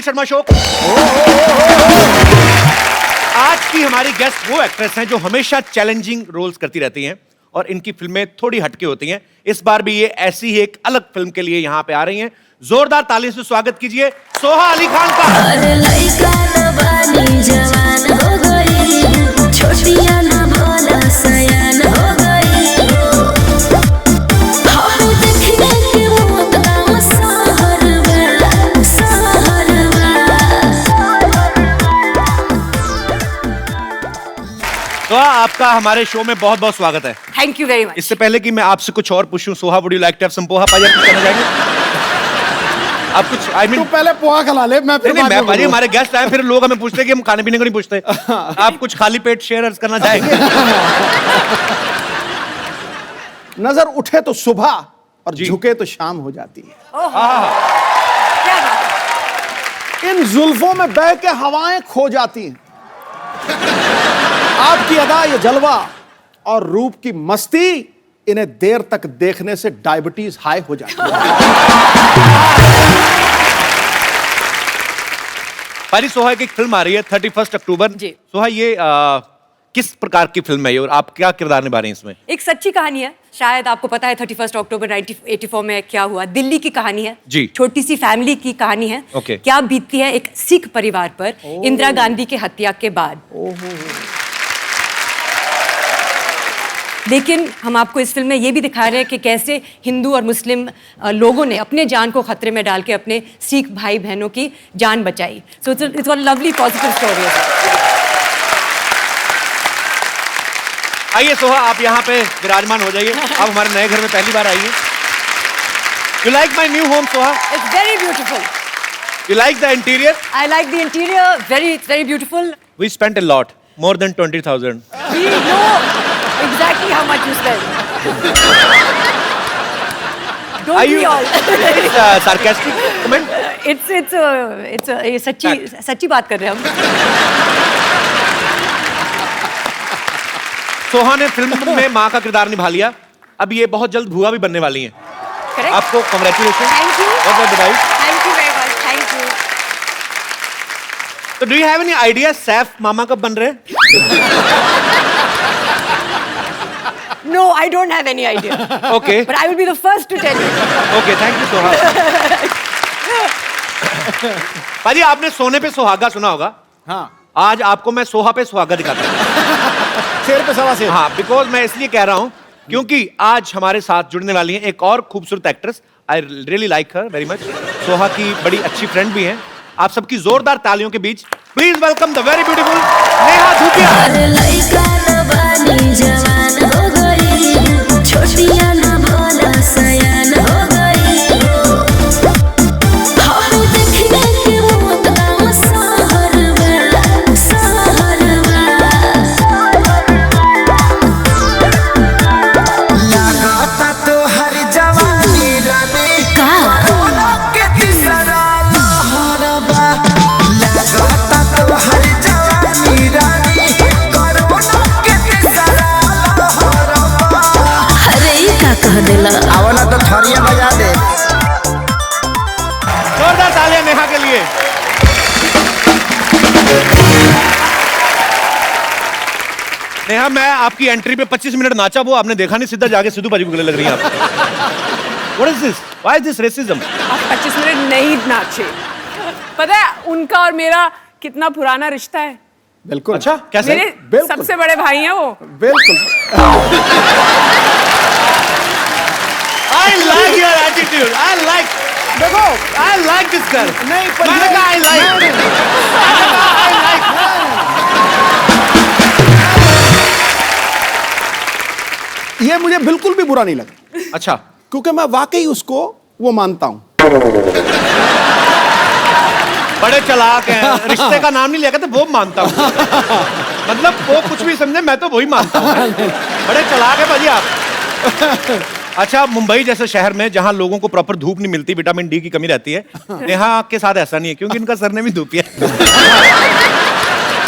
Kapil Sharma show. आज की हमारी गेस्ट वो एक्ट्रेस हैं जो हमेशा चैलेंजिंग रोल्स करती रहती हैं और इनकी फिल्में थोड़ी हटके होती हैं। इस बार भी ये ऐसी ही एक अलग फिल्म के लिए यहाँ पे आ रही हैं। जोरदार तालियों से स्वागत कीजिए सोहा अली खान का। सोहा, आपका हमारे शो में बहुत बहुत स्वागत है। Thank you very much. इससे पहले कि मैं आपसे कुछ और पूछूं, Soha would you like to have some poha paaji करना चाहेंगे? आप कुछ तू पहले पोहा खिला ले, मैं फिर मैं पाजी हमारे गेस्ट आए फिर लोग हमें पूछते हैं कि हम खाने पीने को नहीं पूछते। आप कुछ खाली पेट शेयर करना चाहेंगे? नजर उठे तो सुबह और झुके तो शाम हो जाती है। इन जुल्फों में बह के हवाएं खो जाती हैं। आपकी अदा ये जलवा और रूप की मस्ती, इन्हें देर तक देखने से डायबिटीज हाई हो जाती है। पारी, सोहा की एक फिल्म आ रही है 31 अक्टूबर। जी। सोहा, ये किस प्रकार की फिल्म है ये और आप क्या किरदार निभा रहे हैं इसमें? एक सच्ची कहानी है। शायद आपको पता है 31 अक्टूबर 1984 में क्या हुआ। दिल्ली की कहानी है। जी। छोटी सी फैमिली की कहानी है। ओके। क्या बीतती है एक सिख परिवार पर इंदिरा गांधी के हत्या के बाद। लेकिन हम आपको इस फिल्म में ये भी दिखा रहे हैं कि कैसे हिंदू और मुस्लिम लोगों ने अपने जान को खतरे में डाल के अपने सिख भाई बहनों की जान बचाई। So it's one lovely positive story. आइए सोहा, आप यहाँ पे विराजमान हो जाइए। आप हमारे नए घर में पहली बार आई हैं। You like my new home, Soha? It's very beautiful. You like the interior? I like the interior. It's very beautiful. We spent a lot, more than 20,000. We know exactly how much you spend. Don't we all? It's a sarcastic comment. ये सच्ची बात कर रहे हैं हम। सोहा ने film में माँ का किरदार निभा लिया। अब ये बहुत जल्द भुआ भी बनने वाली हैं। Correct? आपको कांग्रेचुलेशन। Thank you. बहुत बहुत बधाई। Thank you very much. Thank you. तो do you have any idea Saif मामा कब बन रहे हैं? No, I don't have any idea. Okay. But I will be the first to tell you. Okay, thank you Soha. पाजी, आपने सोने पे सुहागा सुना होगा। हाँ। आज आपको मैं सोहा पे सुहागा दिखाता हूँ। शेर पे सवा शेर। हाँ, बिकॉज मैं इसलिए कह रहा हूँ क्योंकि आज हमारे साथ जुड़ने वाली हैं एक और खूबसूरत actress. I really like her very much. Soha की बड़ी अच्छी फ्रेंड भी हैं। आप सबकी जोरदार तालियों के बीच please welcome the very beautiful Neha Dhupia. आवला तो थरिया बजा दे। जोरदार तालियां नेहा के लिए। नेहा, मैं आपकी एंट्री पे 25 मिनट नाचा, वो आपने देखा नहीं, सीधा जाके सिद्धू पाजी को गले लग रही है आप। What is this? Why is this racism? आप 25 मिनट नहीं नाचे। पता है उनका और मेरा कितना पुराना रिश्ता है। बिल्कुल। अच्छा, कैसे? मेरे बिल्कुल। सबसे बड़े भाई हैं वो। बिल्कुल। I like your attitude. देखो, I like this girl. नहीं, पर मैंने कहा I like. ये मुझे बिल्कुल भी बुरा नहीं लगा। अच्छा, क्योंकि मैं वाकई उसको वो मानता हूँ। बड़े चालाक हैं। रिश्ते का नाम नहीं लिया तो वो मानता हूँ। मतलब वो कुछ भी समझे, मैं तो वही मानता हूँ। बड़े चालाक है भाजी आप। अच्छा, मुंबई जैसे शहर में जहाँ लोगों को प्रॉपर धूप नहीं मिलती, विटामिन डी की कमी रहती है, नेहा के साथ ऐसा नहीं है क्योंकि इनका सरनेम ही धूपिया है।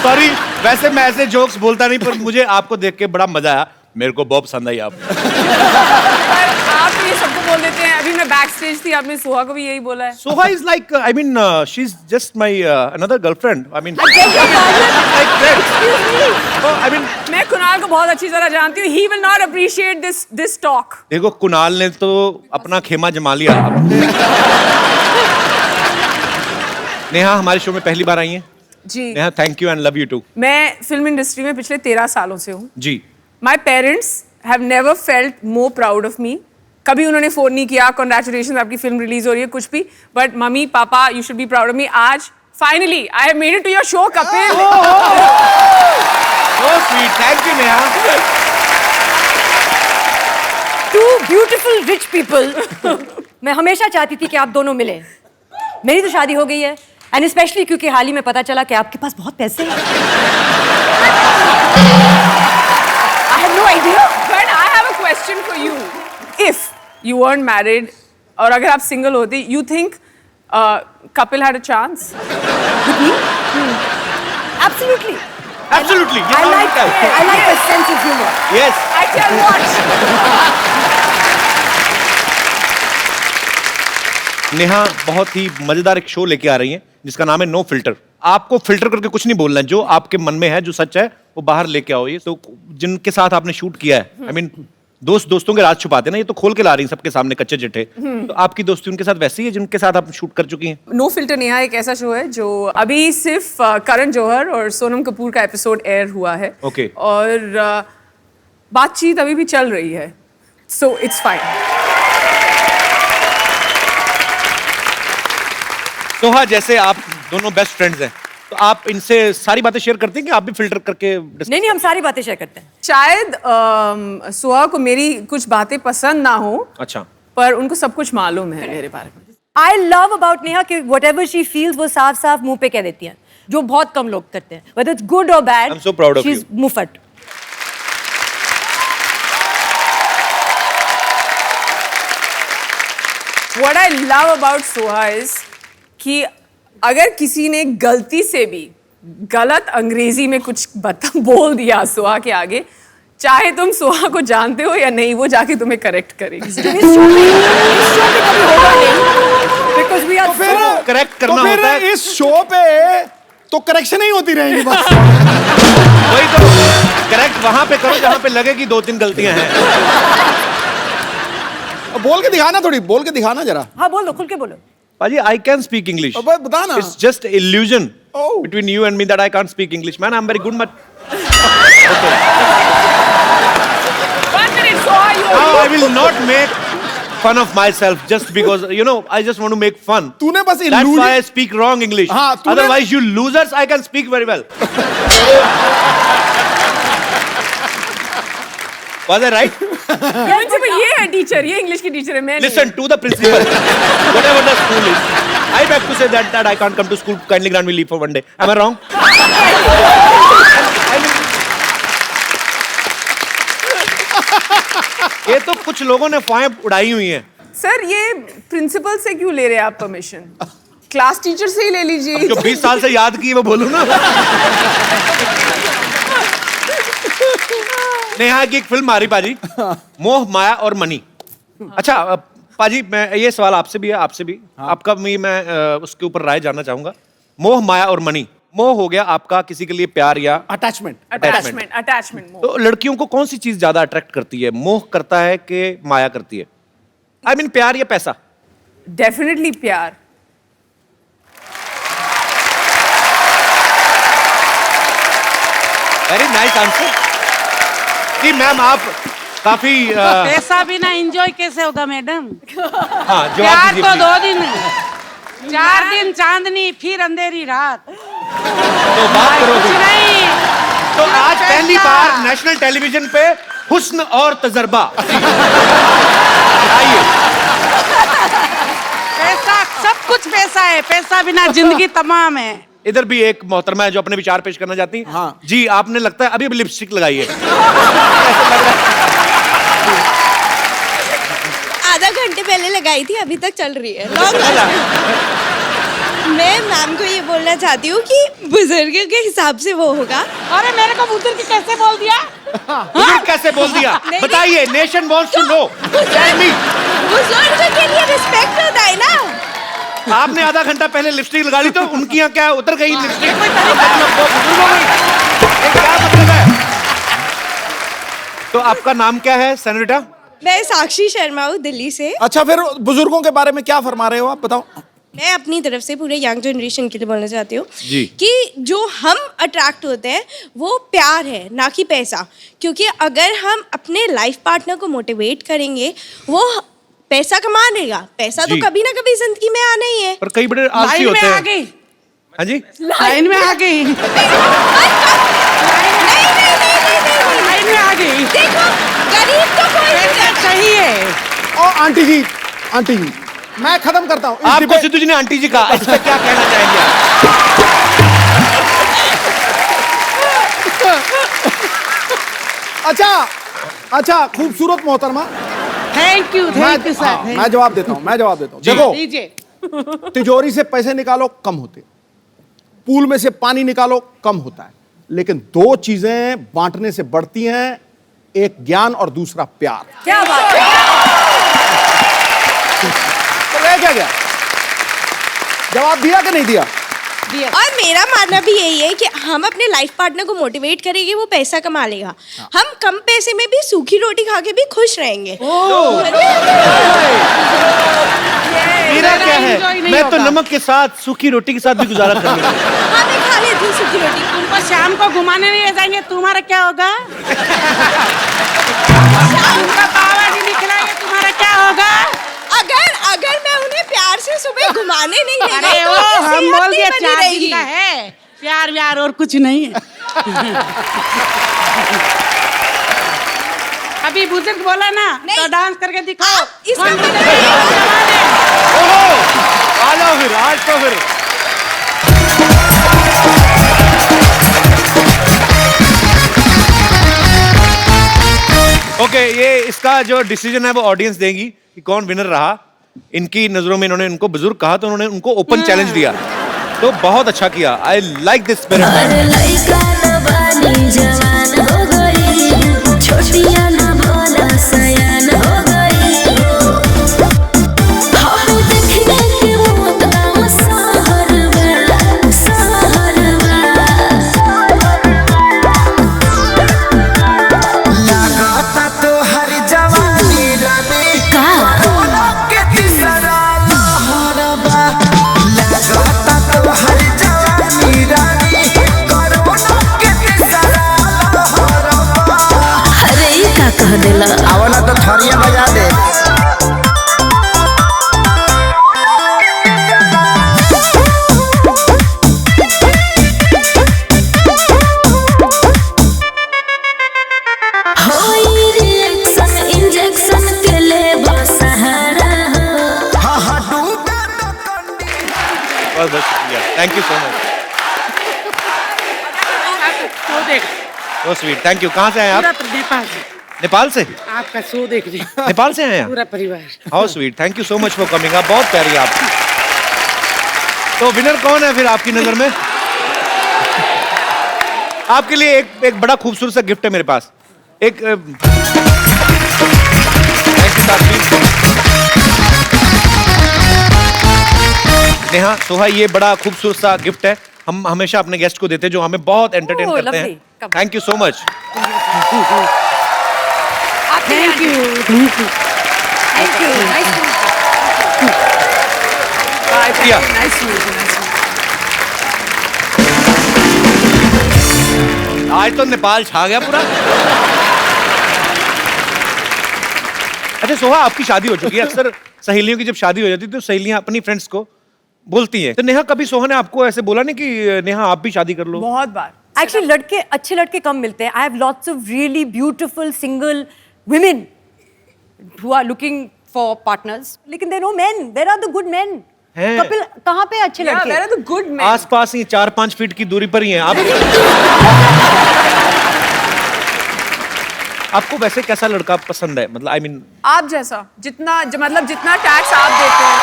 सॉरी, वैसे मैं ऐसे जोक्स बोलता नहीं, पर मुझे आपको देख के बड़ा मजा आया। मेरे को बहुत पसंद आई आप। आप ये सबको बोल देते हैं। अभी मैं बैक स्टेज थी, आपने सोहा को भी यही बोला है। Soha is like, I mean, she's just my another girlfriend. I mean, like friends. Oh, I mean, मैं कुणाल को बहुत अच्छी तरह जानती हूँ। He will not appreciate this talk. देखो कुणाल ने तो अपना खेमा जमा लिया। नेहा हमारे शो में पहली बार आई हैं। जी। Neha, thank you and love you too. मैं फिल्म इंडस्ट्री में पिछले 13 सालों से हूँ। जी। My parents have never felt more proud of me. कभी उन्होंने फोन नहीं किया, congratulations आपकी फिल्म रिलीज हो रही है, कुछ भी। But mummy papa, you should be proud of me. आज finally I have made it to your show, Kapil. So sweet, thank you Neha. Two beautiful rich people. मैं हमेशा चाहती थी कि आप दोनों मिले। मेरी तो शादी हो गई है, एंड स्पेशली क्योंकि हाल ही में पता चला कि आपके पास बहुत पैसे हैं। I had no idea. But I have a question for you. If you weren't married, और अगर आप single होते, you think Kapil had a chance? With me? Absolutely. Absolutely. I like the sense of humor. Yes. I tell what. Neha बहुत ही मजेदार एक show लेके आ रही हैं जिसका नाम है नो फिल्टर। आपको फिल्टर करके कुछ नहीं बोलना है, जो आपके मन में है, जो सच है वो बाहर लेके आओ। ये तो जिनके साथ आपने शूट किया है, आई मीन दोस्तों के राज छुपाते ना, ये तो खोल के ला रही हैं सबके सामने कच्चे चिट्ठे। तो आपकी दोस्ती उनके साथ वैसी है जिनके साथ आप शूट कर चुकी हैं? नो फिल्टर नेहा एक ऐसा शो है जो अभी सिर्फ करण जौहर और सोनम कपूर का एपिसोड एयर हुआ है। Okay. और बातचीत अभी भी चल रही है, सो इट्स फाइन। सोहा, जैसे आप दोनों बेस्ट फ्रेंड्स हैं, तो आप इनसे सारी बातें शेयर करते हैं कि आप भी फिल्टर करके नहीं, हम सारी बातें शेयर करते हैं। शायद सोहा को मेरी कुछ बातें पसंद ना हो, अच्छा, पर उनको सब कुछ मालूम है मेरे बारे में। I love about नेहा कि whatever she feels वो साफ साफ मुंह पे कह देती हैं, जो बहुत कम लोग करते हैं। Whether it's good or bad, I'm so proud of she's you. मुफट। What I love about Soha is कि अगर किसी ने गलती से भी गलत अंग्रेजी में कुछ बोल दिया सोहा के आगे, चाहे तुम सोहा को जानते हो या नहीं, वो जाके तुम्हें करेक्ट करेगी। Because we are so correct करना तो फिर होता है। इस शो पे तो करेक्शन ही होती रहेगी बस। वही तो, करेक्ट वहां पे करो जहां पे लगे कि 2-3 गलतियां हैं। बोल के दिखाना, थोड़ी बोल के दिखाना जरा। हाँ बोल दो, खुल के बोलो। पाजी, I can speak English. अब बता ना। It's just illusion Oh. between you and me that I can't speak English. Man, I'm very good. One minute, Soha, you. Now I will not make fun of myself just because, you know, I just want to make fun. तूने बस That's illusion- why I speak wrong English. हाँ, तूने- Otherwise, you losers, I can speak very well. Was I right? Principal ये है teacher, ये English की teacher है, मैं नहीं। Listen to the principal. Whatever the school is. I beg to say that I can't come to school. Kindly grant me leave for one day. Am I wrong? ये तो कुछ लोगों ने फाएं उड़ाई हुई हैं। सर ये प्रिंसिपल से क्यों ले रहे हैं आप परमिशन? क्लास टीचर से ही ले लीजिए। जो 20 साल से याद की वो बोलूं ना। नेहा की एक फिल्म आ रही पाजी, मोह माया और मनी। अच्छा पाजी, मैं ये सवाल आपसे भी है, आपसे भी, आपका भी मैं उसके ऊपर राय जानना चाहूंगा। मोह माया और मनी, मोह हो गया आपका किसी के लिए प्यार या अटैचमेंट। अटैचमेंट। तो लड़कियों को कौन सी चीज ज्यादा अट्रैक्ट करती है? मोह करता है कि माया करती है? आई मीन प्यार या पैसा? डेफिनेटली प्यार। Very nice answer. जी मैम, आप काफी पैसा बिना एंजॉय कैसे होगा मैडम? हाँ, जवाब प्यार दीजिए तो please। 2 दिन, 4 दिन चांदनी, फिर अंधेरी रात। तो बात करो कुछ भी। नहीं। तो आज पैसा। पहली बार नेशनल टेलीविजन पे हुस्न और तजर्बा। आइए। पैसा, सब कुछ पैसा है, पैसा बिना जिंदगी तमाम है। इधर भी एक मोहतरमा है जो अपने विचार पेश करना चाहती हैं। हाँ। जी, आपने लगता है अभी भी लिपस्टिक लगाई है। आधा घंटे पहले लगाई थी, अभी तक चल रही है। मैं मैम को ये बोलना चाहती हूँ कि बुजुर्ग के हिसाब से वो होगा। अरे मेरे को बुजुर्ग कैसे बोल दिया? मुझे कैसे बोल दिया? बताइए, nation wants to know. Tell me. बुजुर्ग के लिए रिस्पेक्ट होता है ना। आपने आधा घंटा पहले लिपस्टिक लगा ली तो उनकी यहाँ क्या उतर गई लिपस्टिक? मतलब वो बुजुर्ग हो गई। ये क्या मतलब है? तो आपका नाम क्या है सेनोरिटा? मैं साक्षी शर्मा हूँ दिल्ली से। अच्छा, फिर बुजुर्गों के बारे में क्या फरमा रहे हो आप, बताओ। मैं अपनी तरफ से पूरे यंग जनरेशन के लिए बोलना चाहती हूँ जी। कि जो हम अट्रैक्ट होते हैं वो प्यार है, ना कि पैसा। क्योंकि अगर हम अपने लाइफ पार्टनर को मोटिवेट करेंगे, वो पैसा कमा लेगा। पैसा तो जी। कभी ना कभी जिंदगी में आना ही है। पर कई बड़े आलसी लाइन में होते आ हैं। गई, हाँ जी, लाइन में आ गई, नहीं लाइन में आ गई। देखो, गरीब तो कोई नहीं पैसा रहता। चाहिए। और आंटी जी, मैं खत्म करता हूँ आपको सिद्धू जी ने आंटी जी कहा, इस पे क्या कहना चाहेंगे आप? अच्छा, खूबसूरत मोहतरमा। Thank you sir. मैं जवाब देता हूँ जी। देखो, लीजिए। तिजोरी से पैसे निकालो कम होते, पूल में से पानी निकालो कम होता है, लेकिन दो चीजें बांटने से बढ़ती हैं, एक ज्ञान और दूसरा प्यार। क्या बात है। तो रह क्या गया? जवाब दिया कि नहीं दिया? और मेरा मानना भी यही है कि हम अपने लाइफ पार्टनर को मोटिवेट करेंगे, वो पैसा कमा लेगा। हम कम पैसे में भी सूखी रोटी खा के भी खुश रहेंगे। मेरा क्या है, enjoy नहीं मैं तो होगा। नमक के साथ सूखी रोटी के साथ भी गुजारा कर लूंगा। हाँ, मैं खा लेती हूँ सूखी रोटी। तुमको शाम को घुमाने नहीं ले जाएंगे, तुम्हारा क्या होगा? तुमका बाबा जी निकलाएंगे, तुम्हारा क्या होगा? अगर मैं उन्हें प्यार से सुबह घुमाने नहीं ले अरे गई, तो वो उनकी हम सेहत बोल नहीं दिए बनी 4 रहेगी। दिन का है, प्यार व्यार और कुछ नहीं है। अभी बुजुर्ग बोला ना, नहीं। तो डांस करके दिखाओ। आप इसका कौन मतलब बुजुर्ग है? जमा दे। ओहो, आ जाओ फिर, आज तो फिर। ओके, ये इसका जो डिसीजन है वो ऑडियंस देगी कि कौन विनर रहा। इनकी नजरों में इन्होंने उनको बुजुर्ग कहा तो उन्होंने उनको ओपन चैलेंज दिया, तो बहुत अच्छा किया। I like this spirit. अरे लइका न बानी जवान हो गई, छोटिया न भोला सयान हो गई। हम देखने के मौत गाँव सहरवा। लागता तो हर जवानी रानी का कोरोना के तीसरा लहरबा। लागता तो हर जवानी रानी कोरोना के तीसरा लहरबा। अरे ई का कह देला। आवला तो थरिया बजा दे। होई रिएक्शन इंजेक्शन के ले सहारा। हा हा डूबे तो कंडी। बहुत बहुत शुक्रिया, thank you so much, show देख, सो स्वीट, थैंक यू। कहाँ से आए आप? पूरा नेपाल से नेपाल से? आपका शो देख रहे हैं, नेपाल से आए हैं? पूरा परिवार। How sweet, thank you so much for coming. आप बहुत प्यारी आप। तो विनर कौन है फिर आपकी नजर में? आपके लिए एक बड़ा खूबसूरत सा गिफ्ट है मेरे पास। एक नेहा, सोहा, ये बड़ा खूबसूरत सा गिफ्ट है। हम हमेशा अपने गेस्ट को देते हैं जो हमें बहुत एंटरटेन Oh, करते हैं। lovely. Come. Thank you so much. Thank you. Thank you, nice to Priya, आज तो नेपाल छा गया पूरा। अच्छा सोहा, आपकी शादी हो चुकी है। अक्सर सहेलियों की जब शादी हो जाती है तो सहेलियां अपनी फ्रेंड्स को बोलती हैं। तो नेहा, कभी सोहा ने आपको ऐसे बोला नहीं कि नेहा आप भी शादी कर लो? बहुत बार। एक्चुअली लड़के, अच्छे लड़के कम मिलते हैं। I have lots of really beautiful single women who are looking for partners, लेकिन there no men, there are the good men. हैं। कपिल, कहाँ पे अच्छे Yeah, लड़के? where are the good men? आसपास ही 4-5 फीट की दूरी पर ही हैं आप। आपको वैसे कैसा लड़का पसंद है? मतलब आई मीन आप जैसा, मतलब जितना टैक्स आप देते हैं।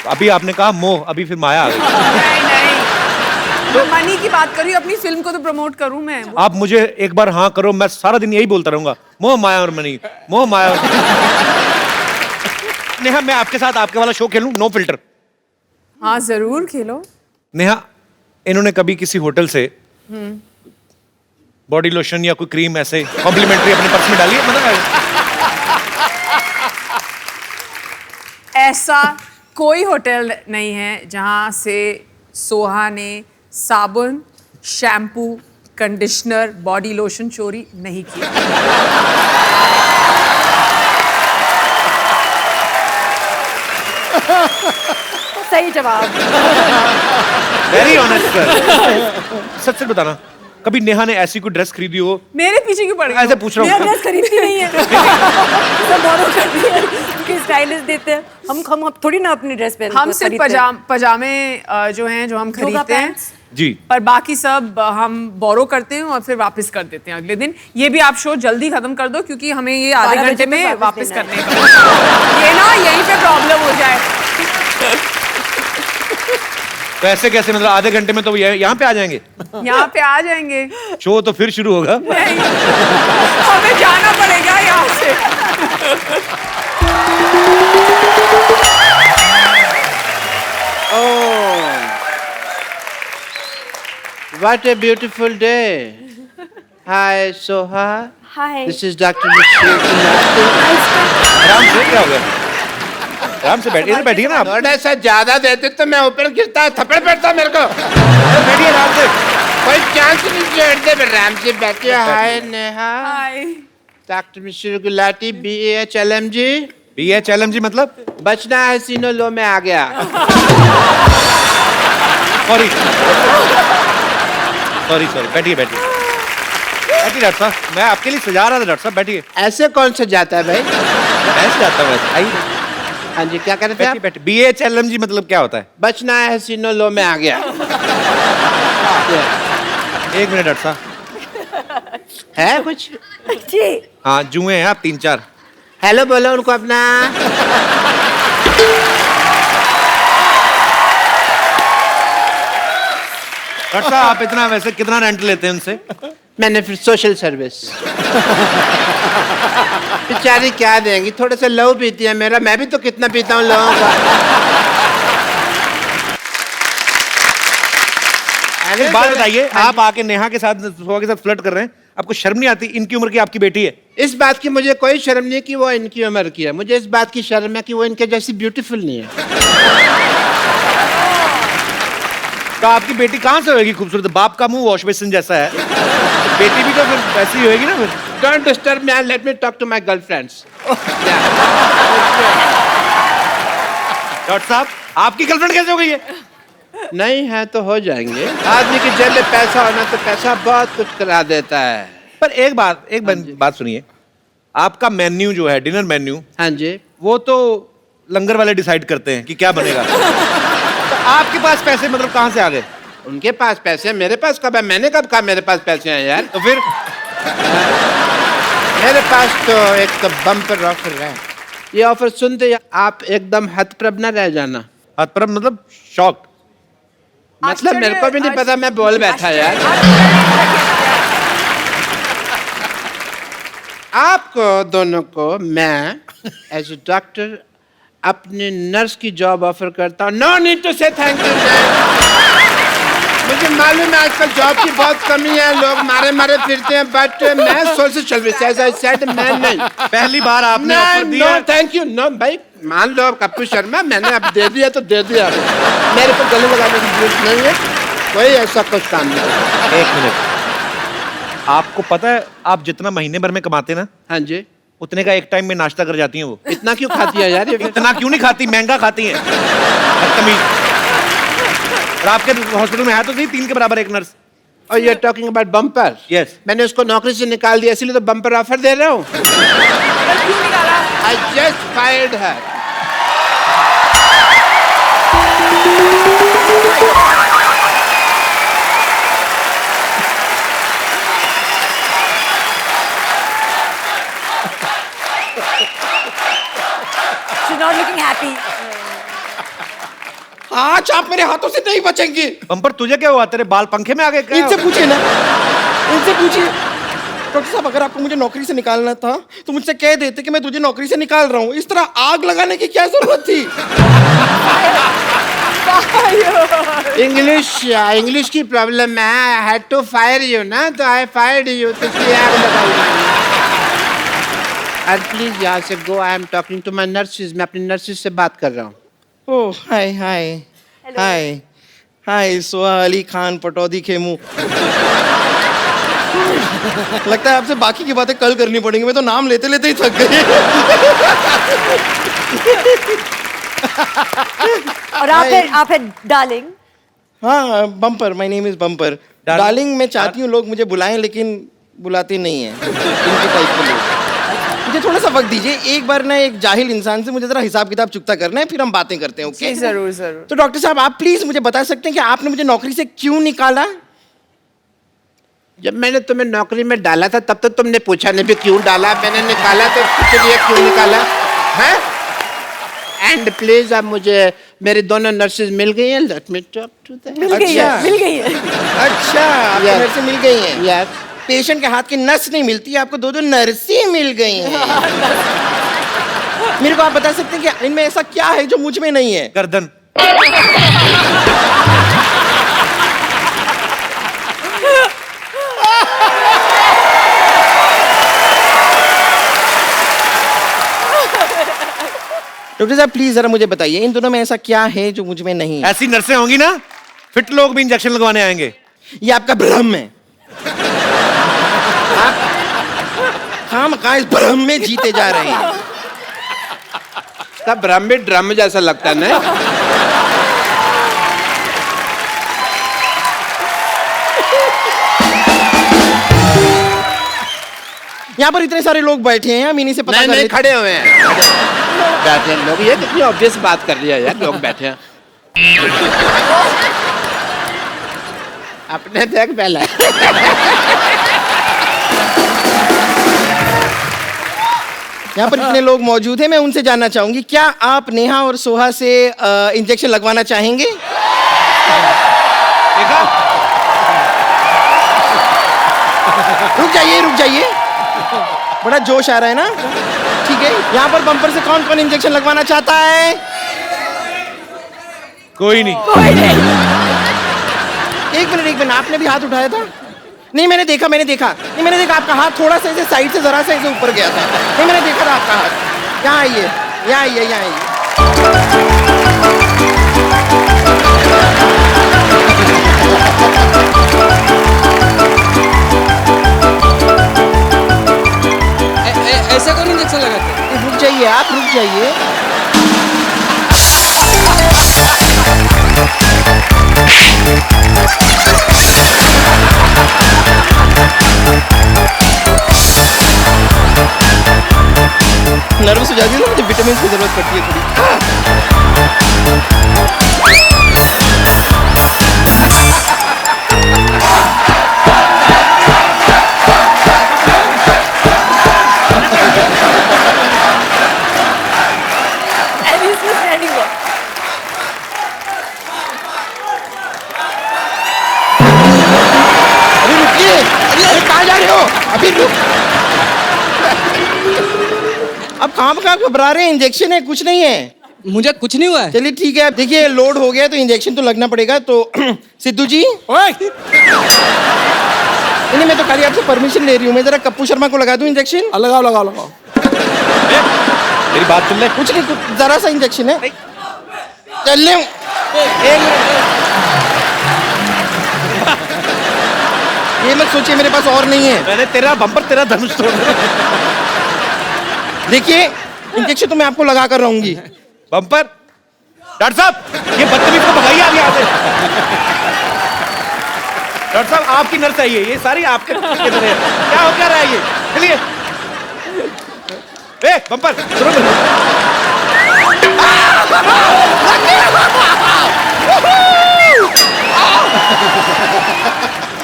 अभी आपने कहा मोह, अभी फिर माया आ गई। नहीं नहीं, मनी की बात करी, अपनी फिल्म को तो प्रमोट करूं मैं। आप मुझे एक बार हाँ करो, मैं सारा दिन यही बोलता रहूंगा, मोह माया और मनी, मोह माया और नेहा, मैं आपके साथ आपके वाला शो खेलूं, नो फिल्टर। हाँ जरूर खेलो। नेहा, इन्होंने कभी किसी होटल से बॉडी लोशन या कोई क्रीम ऐसे कॉम्प्लीमेंट्री अपने पर्स में डाली है? मतलब ऐसा कोई होटल नहीं है जहां से सोहा ने साबुन, शैम्पू, कंडीशनर, बॉडी लोशन चोरी नहीं किया। सही जवाब। Very honest sir. सच सच बताना, कभी नेहा ने ऐसी कोई ड्रेस खरीदी हो? मेरे पीछे क्यों पड़ गई? ऐसे पूछ रहा मेरा हूँ। ड्रेस खरीदती नहीं है, सब बोरो करती है, उनके स्टाइलिस्ट देते हैं। हम थोड़ी ना अपनी ड्रेस पहनते हैं, हम सिर्फ पजामे जो हैं जो हम खरीदते हैं जी, पर बाकी सब हम बोरो करते हैं और फिर वापस कर देते हैं अगले दिन। ये भी आप शो जल्दी खत्म कर दो क्योंकि हमें ये आधे 12 घंटे बजे में तक वापस देना करने का ये ना यहीं पे प्रॉब्लम हो जाए। तो ऐसे कैसे, मतलब आधे घंटे में तो यहाँ पे आ जाएंगे? यहाँ पे आ जाएंगे, शो तो फिर शुरू होगा। नहीं, हमें जाना पड़ेगा यहाँ से। What a beautiful day. Hi, Soha. Hi. This is Dr. Mishir. आराम से, क्या हो गया? आराम से बैठिए, इधर बैठिए ना आप। थोड़ा सा ज्यादा देते तो मैं ऊपर गिरता, थप्पड़ पड़ता मेरे को। बैठिए आराम से। कोई चांस नहीं छोड़ते, आराम से बैठिए। हाय नेहा। हाय। डॉक्टर मिश्र गुलाटी, BHLMG। BHLMG मतलब? बचना है सीनो लो में आ गया। सॉरी सॉरी सॉरी, बैठिए बैठिए बैठिए डॉक्टर साहब, मैं आपके लिए सजा रहा था डॉक्टर साहब, बैठिए। ऐसे कौन सा जाता है भाई? ऐसे जाता हूँ वैसे, आइए हाँ जी, क्या कर रहे थे बैठिए आप? बैठिए। BHLMG मतलब क्या होता है? बचना है सीनो लो में आ गया। एक मिनट डॉक्टर साहब। है कुछ? जी। हाँ, जुए हैं आप 3-4। हेलो बोलो उनको अपना। डॉक्टर साहब, आप इतना वैसे कितना रेंट लेते हैं उनसे? मैंने फिर सोशल सर्विस। बेचारी क्या देंगी, थोड़े से लहू पीती है मेरा, मैं भी तो कितना पीता हूँ लोगों का। एक बात बताइए, आप आके नेहा के साथ, सोहा के साथ फ्लर्ट कर रहे हैं, आपको शर्म नहीं आती? इनकी उम्र की आपकी बेटी है। इस बात की मुझे कोई शर्म नहीं कि वो इनकी उम्र की है, मुझे इस बात की शर्म है कि वो इनके जैसी ब्यूटीफुल नहीं है। तो आपकी बेटी कहाँ से होगी खूबसूरत? बाप का मुंह वॉश बेसिन जैसा है, बेटी भी तो फिर वैसी होगी ना फिर। Don't disturb me and let me talk to my girlfriends. Doctor साहब, आपकी गर्लफ्रेंड कैसे हो गई है? नहीं है तो हो जाएंगे। आदमी की जेब में पैसा होना तो पैसा बहुत कुछ करा देता है। पर एक बात सुनिए, आपका मेन्यू जो है, डिनर मेन्यू, हाँ जी, वो तो लंगर वाले डिसाइड करते हैं कि क्या बनेगा। तो आपके पास पैसे मतलब कहाँ से आ गए? उनके पास पैसे हैं, मेरे पास कब है? मैंने कब कहा मेरे पास पैसे हैं यार? तो फिर मेरे पास तो एक तो बम्पर ऑफर है। ये ऑफर सुनते ही आप एकदम हतप्रभ न रह जाना। हतप्रभ मतलब शॉक? मतलब मेरे को भी नहीं पता, मैं बोल बैठा यार। आपको दोनों को मैं एज ए डॉक्टर अपने नर्स की जॉब ऑफर करता हूँ। नो नीड टू से थैंक यू। मुझे मालूम है आजकल जॉब की बहुत कमी है, लोग मारे मारे फिरते हैं, बट मैं social service as I said मैं नहीं। पहली बार आपने ऑफर दिया। No thank you. नो भाई, मान लो कप्पू शर्मा, मैंने अब दे दिया तो दे दिया। मेरे को गले लगाने की जरूरत नहीं है, कोई ऐसा कुछ काम नहीं। एक मिनट, आपको पता है आप जितना महीने भर में कमाते ना, हाँ जी, उतने का एक टाइम में नाश्ता कर जाती हैं वो। इतना क्यों खाती है यार ये? इतना क्यों नहीं खाती, महंगा खाती हैं, बदतमीज। और आपके हॉस्पिटल में है तो सही 3 के बराबर एक नर्स। और you are talking about bumper? Yes. मैंने उसको नौकरी से निकाल दिया, इसलिए तो बम्पर ऑफर दे रहा हूँ। क्यों निकाला? I just fired her. She's not looking happy. हाँ आज आप मेरे हाथों से नहीं बचेंगी। बम्पर तुझे क्या हुआ, तेरे बाल पंखे में आ गए क्या? इनसे पूछिए ना, इनसे पूछिए। डॉक्टर साहब अगर आपको मुझे नौकरी से निकालना था तो मुझसे कह देते कि मैं तुझे नौकरी से निकाल रहा हूँ। इस तरह आग लगाने की क्या जरूरत थी? इंग्लिश की प्रॉब्लम है। I had to fire you ना, तो आई फायर्ड यू, तो इसलिए आग लगाई। प्लीज यहाँ से go, I am talking to my nurses. मैं अपनी नर्सिस से बात कर रहा हूँ। ओह हाय हाय हाय हाय, सोहा अली खान पटौदी खेमू। लगता है आपसे बाकी की बातें कल करनी पड़ेंगी, मैं तो नाम लेते लेते ही थक गई। और आप है डार्लिंग। हाँ bumper, my name is bumper. Darling मैं चाहती हूँ लोग मुझे बुलाएं, लेकिन बुलाते नहीं हैं इनके टाइप के लोग। मुझे थोड़ा सा वक्त दीजिए, एक बार ना एक जाहिल इंसान से मुझे जरा हिसाब किताब चुकता करना है, फिर हम बातें करते हैं। ओके जरूर जरूर। तो डॉक्टर साहब आप प्लीज मुझे बता सकते हैं कि आपने मुझे नौकरी से क्यों निकाला? जब मैंने तुम्हें नौकरी में डाला था तब तो तुमने पूछा नहीं भी क्यों डाला। मैंने निकाला तो चलिए क्यों निकाला है। एंड प्लीज अब मुझे मेरी दोनों नर्सेज मिल गई हैं। Let me talk to them. मिल गई है, मिल गई है। अच्छा आपको Yes. नर्सें मिल गई हैं? यस। पेशेंट के हाथ की नस नहीं मिलती, आपको दो नर्सें मिल गई हैं। मेरे को आप बता सकते हैं कि इनमें ऐसा क्या है जो मुझ में नहीं है? गर्दन। डॉक्टर साहब प्लीज जरा मुझे बताइए इन दोनों में ऐसा क्या है जो मुझ में नहीं है? ऐसी नर्सें होंगी ना, फिट लोग भी इंजेक्शन लगवाने आएंगे। ये आपका भ्रम है। आप खामखा इस भ्रम में जीते जा रहे हैं। तब भ्रम भी ड्रम जैसा लगता है ना। यहाँ पर इतने सारे लोग बैठे हैं, हम इन्हीं से पता नहीं कर नहीं, लेते- खड़े हुए हैं। बैठे हैं लोग। ये कितनी ऑब्वियस बात कर रही है यार, लोग बैठे हैं। अपने देख पहले। यहाँ पर इतने लोग मौजूद हैं, मैं उनसे जानना चाहूंगी क्या आप नेहा और सोहा से इंजेक्शन लगवाना चाहेंगे? देखा? रुक जाइए, बड़ा जोश आ रहा है ना। ठीक है, यहाँ पर बम्पर से कौन कौन इंजेक्शन लगवाना चाहता है? कोई नहीं। एक मिनट, आपने भी हाथ उठाया था? नहीं मैंने देखा आपका हाथ थोड़ा सा ऐसे साइड से जरा सा ऐसे ऊपर गया था। नहीं मैंने देखा था आपका हाथ। यहाँ आइए। ऐसा कौन इंजेक्शन लगाते हैं? रुक जाइए। नर्वस हो जाती है ना, मुझे विटामिन की जरूरत पड़ती है थोड़ी। And he's just standing there. अरे रुकिए, अरे कहाँ जा रहे हो? अभी रुक। अब काम का घबरा रहे हैं, इंजेक्शन है, कुछ नहीं है। मुझे कुछ नहीं हुआ है। चलिए ठीक है, अब देखिए लोड हो गया तो इंजेक्शन तो लगना पड़ेगा। तो सिद्धू जी, नहीं मैं तो खाली आपसे परमिशन ले रही हूँ। मैं जरा कप्पू शर्मा को लगा दूं इंजेक्शन? लगाओ। मेरी बात सुन ले। कुछ नहीं, कुछ जरा सा इंजेक्शन है। चल ले। ये मत सोचिए मेरे पास और नहीं है। मैंने तेरा बम्पर, तेरा धनुष तोड़ दिया। देखिए इंजेक्शन तो मैं आपको लगा कर रहूंगी। बम्पर, डॉक्टर साहब ये बदतमीज को भगाइए आप यहाँ से। डॉक्टर साहब आपकी नर्स आई है, ये सारी आपके तरह है। क्या हो क्या रहा है ये? चलिए। ए बम्पर सुनो।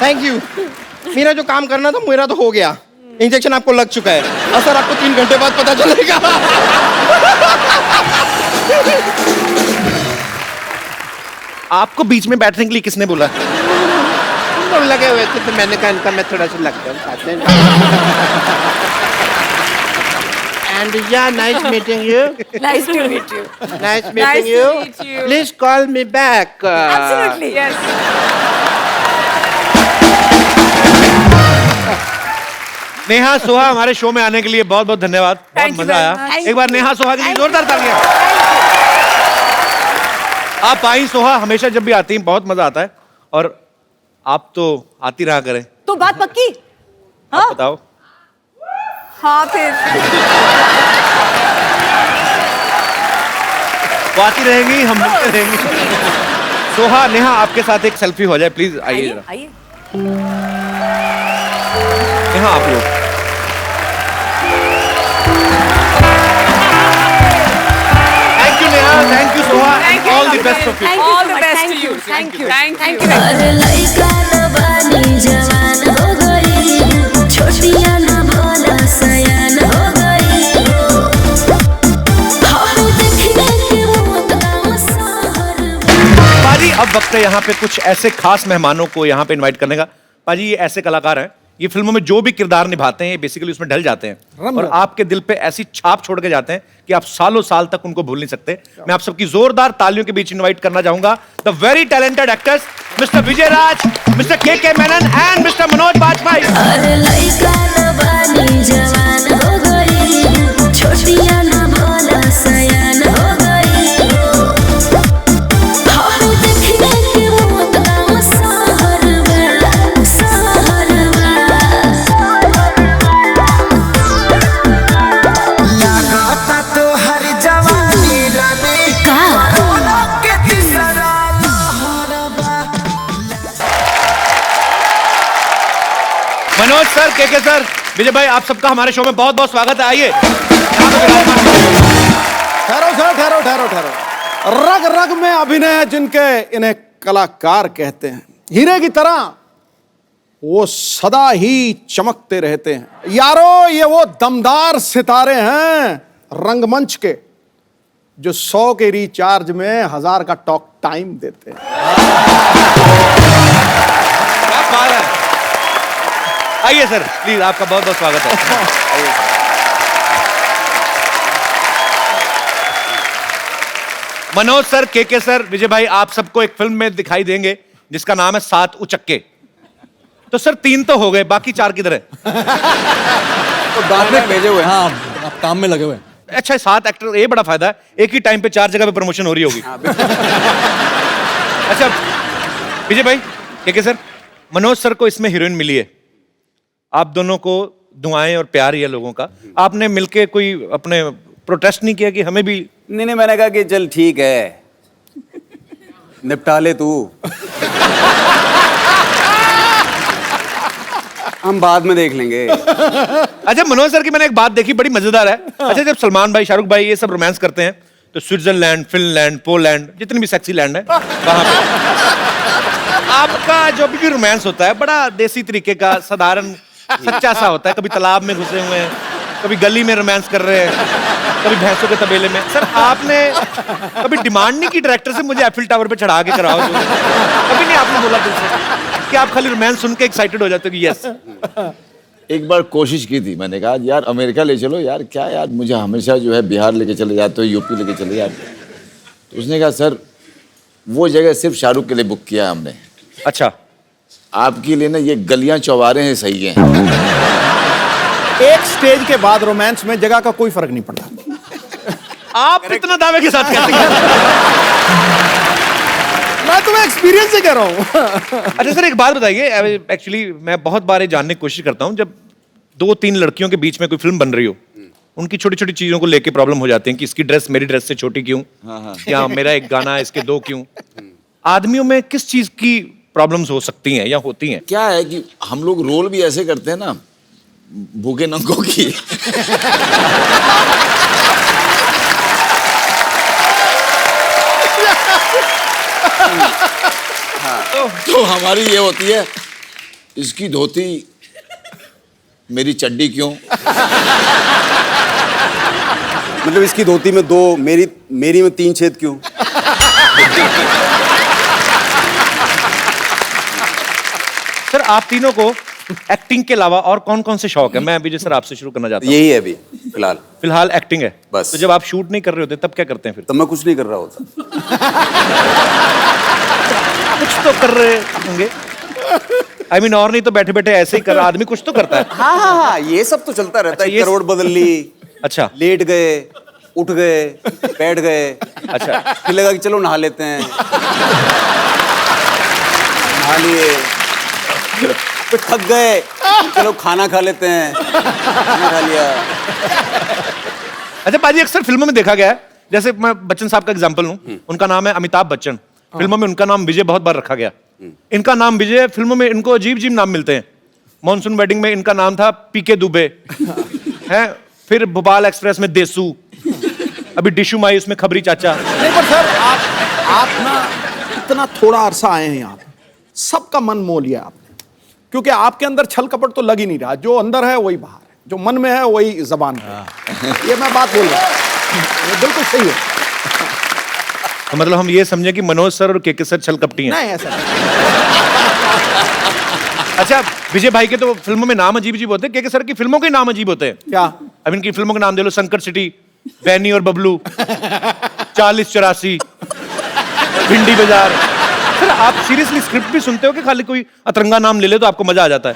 Thank you. मेरा जो काम करना था मेरा तो हो गया। इंजेक्शन आपको लग चुका है, असर आपको 3 घंटे बाद पता चलेगा। आपको बीच में बैठने के लिए किसने बोला? तुम लोग लगे हुए थे तो मैंने कहा इनका मैं थोड़ा सा लग जाऊं साथ में। And yeah, nice meeting you. Nice to meet you. Nice Nice meeting to you. meet you. Please call me back. Absolutely. Yes. Neha Soha हमारे शो में आने के लिए बहुत बहुत धन्यवाद, बहुत Thank you मजा very आया। much. एक बार नेहा सोहा के लिए जोरदार तालियां। आप आई सोहा, हमेशा जब भी आती हैं बहुत मजा आता है, और आप तो आती रहा करें। तो बात पक्की? आप बताओ। हाँ फिर वो आती रहेंगी, हम मिलते रहेंगे। सोहा, नेहा आपके साथ एक सेल्फी हो जाए प्लीज, आइए आइए जरा। आइए। नेहा आप लोग। Thank you Neha, thank you Soha, Thank you, all the Dr. Best of you. Thank you all so the much. best Thank to you. you. Thank you. Thank you. अरे लइका न बानी जवान हो गई, छोटिया न भोला सयान हो गई। हम देखने के मौत का सहर पाजी, अब वक्त है यहाँ पे कुछ ऐसे खास मेहमानों को यहाँ पे इनवाइट करने का। पाजी, ये ऐसे कलाकार हैं, ये फिल्मों में जो भी किरदार निभाते हैं बेसिकली उसमें ढल जाते हैं और आपके दिल पे ऐसी छाप छोड़ के जाते हैं कि आप सालों साल तक उनको भूल नहीं सकते। मैं आप सबकी जोरदार तालियों के बीच इनवाइट करना चाहूंगा the very talented actors mister Vijay Raj, mister K Menon and mister Manoj Bajpayee. अरे लइका न बानी जवान हो गई, छोटिया न भोला सयान हो गई। हम देखने के मौत का सहर लगाता तो हर जवानी रानी कोरोना के तीसरा लहरबा। मनोज सर, के सर, विजय भाई, आप सबका हमारे शो में बहुत बहुत स्वागत है। आइए। ठहरो सर, ठहरो ठहरो ठहरो। रग रग में अभिनय है जिनके, इन्हें कलाकार कहते हैं। हीरे की तरह वो सदा ही चमकते रहते हैं। यारो, ये वो दमदार सितारे हैं रंगमंच के जो 100 के रिचार्ज में 1000 का टॉक टाइम देते हैं। क्या बात है। आइए सर, प्लीज, आपका बहुत बहुत स्वागत है। आइए। मनोज सर, के सर, विजय भाई, आप सबको एक फिल्म में दिखाई देंगे जिसका नाम है 7 उचक्के। तो सर 3 तो हो गए, बाकी 4 किधर है? तो बाद में भेजे हुए। हाँ, आप काम में लगे हुए। अच्छा, 7 एक्टर, ये बड़ा फायदा है, एक ही टाइम पे 4 जगह पे प्रमोशन हो रही होगी। अच्छा विजय भाई, के सर, मनोज सर को इसमें हीरोइन मिली है, आप दोनों को दुआएं और प्यार ही है लोगों का। आपने मिलके कोई अपने प्रोटेस्ट नहीं किया कि हमें भी? नहीं, मैंने कहा कि चल ठीक है, निपटा ले तू, हम बाद में देख लेंगे। अच्छा मनोज सर की मैंने एक बात देखी, बड़ी मजेदार है। अच्छा, जब सलमान भाई, शाहरुख भाई ये सब रोमांस करते हैं तो स्विट्जरलैंड, फिनलैंड, पोलैंड, जितनी भी सेक्सी लैंड है वहां पे आपका जो भी रोमांस होता है बड़ा देसी तरीके का, साधारण सच्चा सा होता है। कभी तालाब में घुसे हुए हैं, कभी गली में रोमांस कर रहे हैं, कभी भैंसों के तबेले में। सर आपने कभी डिमांड नहीं की डायरेक्टर से मुझे एफिल टावर पे चढ़ा के कराओ? कभी नहीं आपने बोला दिल से कि आप खाली रोमांस सुन के एक्साइटेड हो जाते हो कि यस? एक बार कोशिश की थी, मैंने कहा यार अमेरिका ले चलो यार, क्या यार मुझे हमेशा जो है बिहार लेके चले जाते हो, यूपी लेके चले जाते हो। तो उसने कहा सर वो जगह सिर्फ शाहरुख के लिए बुक किया हमने। अच्छा, आपके लिए ना ये गलियां चौबारे हैं, सही हैं। एक स्टेज के बाद रोमांस में जगह का कोई फर्क नहीं पड़ता। आप इतना दावे के साथ कहते हैं? मैं तुम्हें एक्सपीरियंस से कह रहा हूँ। अच्छा सर, एक बात बताइए, एक्चुअली मैं बहुत बार ये जानने की कोशिश करता हूँ, जब 2-3 लड़कियों के बीच में कोई फिल्म बन रही हो, उनकी छोटी छोटी चीजों को लेके प्रॉब्लम हो जाती है कि इसकी ड्रेस मेरी ड्रेस से छोटी क्यों, या मेरा एक गाना इसके 2 क्यों। आदमियों में किस चीज की प्रॉब्लम्स हो सकती हैं या होती हैं? क्या है कि हम लोग रोल भी ऐसे करते हैं ना, भूखे नंगों की। तो हमारी ये होती है, इसकी धोती मेरी चड्डी क्यों। मतलब इसकी धोती में 2, मेरी में 3 छेद क्यों। सर आप तीनों को एक्टिंग के अलावा और कौन कौन से शौक है? मैं विजय सर आपसे शुरू करना चाहता हूँ। यही है अभी फिलहाल। फिलहाल एक्टिंग है बस। तो जब आप शूट नहीं कर रहे होते तब क्या करते हैं फिर? तब मैं कुछ नहीं कर रहा होता। कुछ तो कर रहे होंगे। I mean, और नहीं तो बैठे बैठे ऐसे ही कर आदमी कुछ तो करता है। हाँ, ये सब तो चलता रहता है। ये करोड़ बदल ली, अच्छा, लेट गए, उठ गए, बैठ गए, अच्छा, फिर लगा कि चलो नहा लेते हैं, नहा लिए, फिर थक गए, चलो खाना खा लेते हैं, खाना खा लिया। अच्छा पाजी, अक्सर फिल्मों में देखा गया है, जैसे मैं बच्चन साहब का एग्जांपल लूं, उनका नाम है अमिताभ बच्चन, फिल्मों में उनका नाम विजय बहुत बार रखा गया। इनका नाम विजय, फिल्मों में इनको अजीब अजीब नाम मिलते हैं। मॉनसून वेडिंग में इनका नाम था पीके दुबे है, फिर भोपाल एक्सप्रेस में देसू, अभी डिशू माई उसमें खबरी चाचा। नहीं पर सर आप ना इतना थोड़ा अरसा आए हैं यहाँ पे, सबका मन मोह लिया आपने, क्योंकि आपके अंदर छल कपट तो लग ही नहीं रहा, जो अंदर है वही बाहर है, जो मन में है वही जबान पे है। ये मैं बात बोल रहा हूँ, ये बिल्कुल सही है। तो मतलब हम ये समझे कि मनोज सर और केके सर छल कपटी हैं? नहीं ऐसा अच्छा विजय भाई के तो फिल्मों में नाम अजीब अजीब होते हैं, केके सर की फिल्मों के नाम अजीब होते हैं। क्या? अब इनकी फिल्मों के नाम दे लो, संकट सिटी, बैनी और बबलू, 4084, भिंडी बाजार। सर आप सीरियसली स्क्रिप्ट भी सुनते हो कि खाली कोई अतरंगा नाम ले ले तो आपको मजा आ जाता है?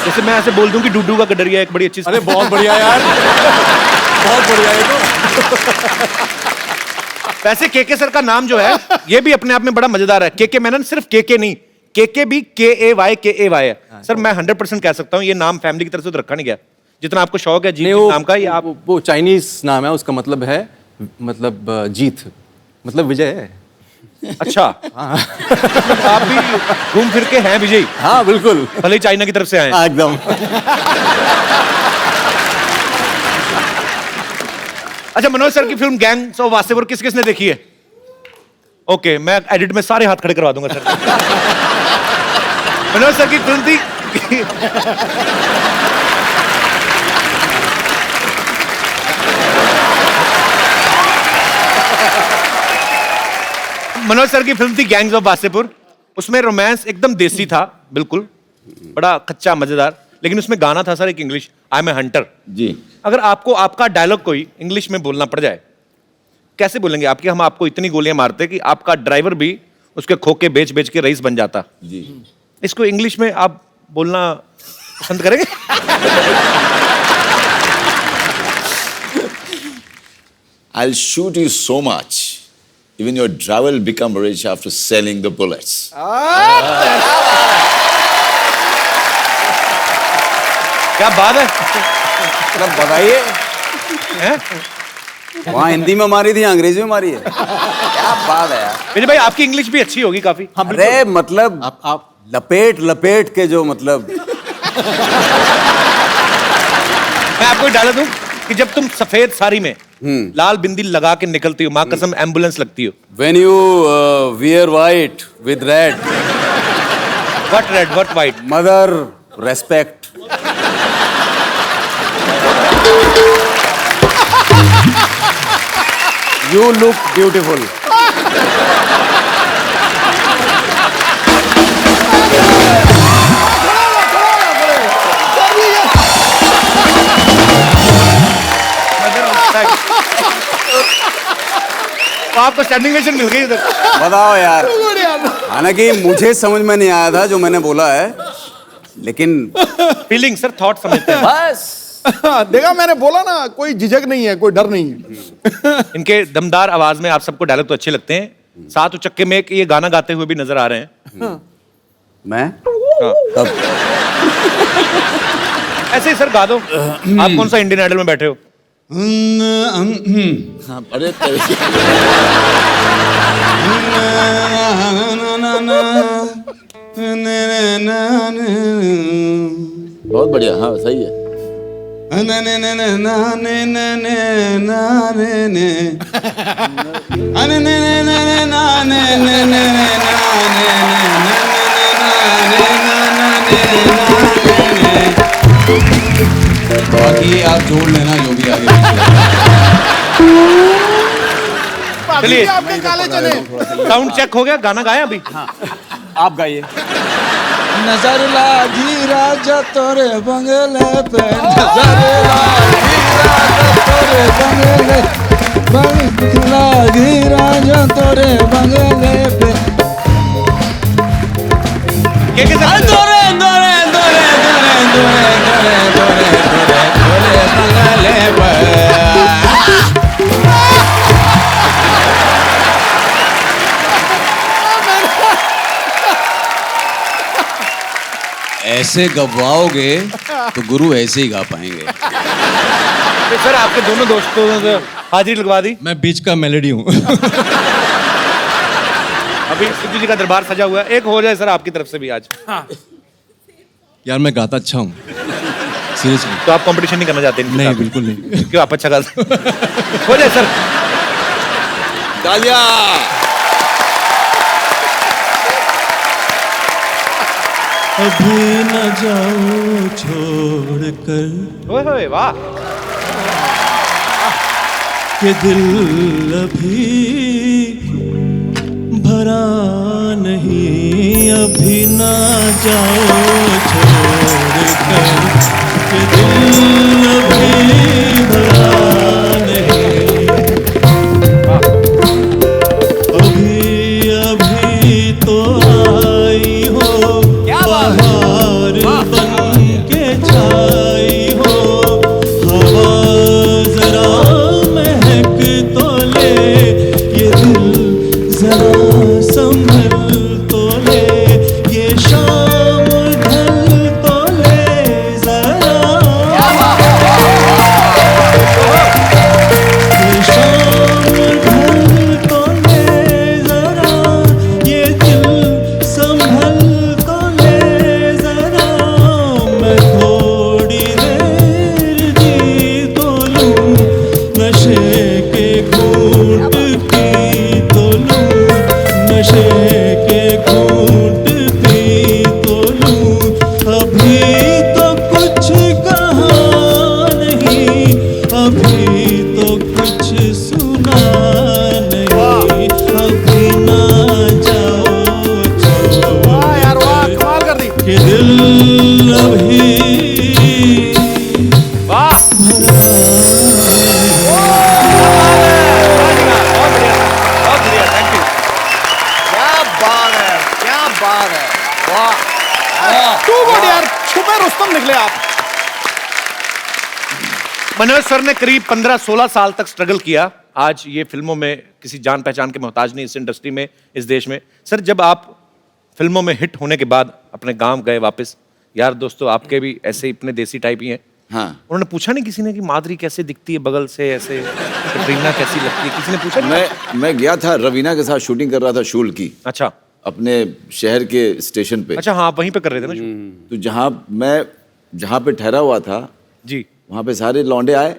जैसे मैं ऐसे बोल दूं कि डुडू का गडरिया एक बड़ी अच्छी। अरे बहुत बढ़िया यार, बहुत बढ़िया है तो। वैसे केके सर का नाम जो है ये भी अपने आप में बड़ा मजेदार है। केके मैनन सिर्फ केके नहीं, केके भी KAY है। सर मैं 100% कह सकता हूँ ये नाम फैमिली की तरफ से तो रखा नहीं गया, जितना आपको शौक है जीत नाम का। ये आप वो चाइनीज नाम है, उसका मतलब है जीत, मतलब विजय है। अच्छा आप भी घूम फिर के हैं विजय? हाँ बिल्कुल, भले ही चाइना की तरफ से आए। एकदम। अच्छा मनोज सर की फिल्म गैंग्स ऑफ वासेपुर किस किसने देखी है? ओके मैं एडिट में सारे हाथ खड़े करवा दूंगा सर। मनोज सर की फिल्म थी मनोज सर की फिल्म थी गैंग्स ऑफ वासेपुर। उसमें रोमांस एकदम देसी था, बिल्कुल बड़ा कच्चा मजेदार, लेकिन उसमें गाना था सर एक English, I am a hunter ji. अगर आपको आपका डायलॉग कोई इंग्लिश में बोलना पड़ जाए कैसे बोलेंगे? आपके हम आपको इतनी गोलियां मारते कि आपका ड्राइवर भी उसके खोखे बेच बेच के रईस बन जाता जी। इसको इंग्लिश में आप बोलना पसंद करेंगे? I'll shoot you so much, even your driver will become rich after selling the bullets. क्या बात है, मतलब बताइए, हैं? वहाँ हिंदी में मारी थी, अंग्रेजी में मारी है, क्या बात है यार। विजय भाई आपकी इंग्लिश भी अच्छी होगी काफी। अरे मतलब आप लपेट लपेट के जो मतलब मैं आपको डाला दूं कि जब तुम सफेद साड़ी में लाल बिंदी लगा के निकलती हो, माँ कसम एम्बुलेंस लगती हो। When you wear white with red, What red, what white? mother respect. You look beautiful. तो आपको स्टैंडिंग ओवेशन मिल गई उधर। बताओ यार, हालांकि मुझे समझ में नहीं आया था जो मैंने बोला है, लेकिन फीलिंग सर, थॉट समझते हैं बस। देखा मैंने बोला ना, कोई झिझक नहीं है, कोई डर नहीं है। इनके दमदार आवाज में आप सबको डायलॉग तो अच्छे लगते हैं, साथ उचक्के में ये गाना गाते हुए भी नजर आ रहे हैं। मैं हाँ। ऐसे ही सर गा दो। आप कौन सा इंडियन आइडल में बैठे हो? हाँ, अरे बहुत बढ़िया, हाँ सही है। बाकी आप जोड़ लेना जो भी आगे। चलिए आपके काले चने। साउंड चेक हो गया, गाना गाया अभी? आप गाइए। नजर लागी राजा तोरे बंगले पे, नजर लागी राजा तोरे बंगले पे। सर तोरे तोरे तोरे तोरे तोरे तोरे तोरे तोरे तोरे बंगले पे। ऐसे गवाओगे तो गुरु ऐसे ही गा पाएंगे। तो सर आपके दोनों दोस्तों ने हाजिरी लगवा दी। मैं बीच का मेलेडी हूँ। अभी सिद्धू जी का दरबार सजा हुआ है, एक हो जाए सर आपकी तरफ से भी आज। यार मैं गाता अच्छा हूँ, सीरियसली। तो आप कंपटीशन नहीं करना चाहते? नहीं, बिल्कुल नहीं। क्यों, आप अच्छा गाते हो जाए सर। तालियां। अभी न जाओ छोड़ कर, ओए वाह, के दिल अभी भरा नहीं, अभी ना जाओ छोड़ कर, के दिल अभी भरा नहीं, अभी अभी तो आई हो बहार बन के छाई हो, हवा जरा महक तो ले, ये दिल जरा संभल तो ले, ये शाम ढल तो ले जरा, ये शाम ढल तो ले जरा, ये दिल संभल तो ले जरा, मैं थोड़ी देर जी तो लूं, नशे के घूंट पी तो लूं, नशे के घूंट पी तो लूं, अभी तो कुछ कहा नहीं, अभी तो कुछ सुना नहीं, अभी ना जाओ वाह यार वाह, कमाल कर दी। के दिल अभी वाह, बहुत बढ़िया, थैंक यू। क्या बात है, क्या बात है, वाह। टू गुड यार, छुपे रुस्तम निकले आप। मनोज सर ने करीब 15-16 साल तक स्ट्रगल किया, आज ये फिल्मों में किसी जान पहचान के मोहताज नहीं, इस इंडस्ट्री में, इस देश में। सर जब आप फिल्मों में हिट होने के बाद अपने गांव गए वापस, यार दोस्तों आपके भी ऐसे ही इतने देसी टाइप ही हैं, हाँ। उन्होंने पूछा नहीं किसी ने कि माधुरी कैसे दिखती है बगल से, ऐसे कटरीना कैसी लगती है, किसी ने पूछा नहीं? मैं गया था, रवीना के साथ शूटिंग कर रहा था शूल की। अच्छा, अपने शहर के स्टेशन पे। अच्छा, हाँ वहीं पे कर रहे थे ना शूट। तो जहाँ पे ठहरा हुआ था जी, वहाँ पे सारे लौंडे आए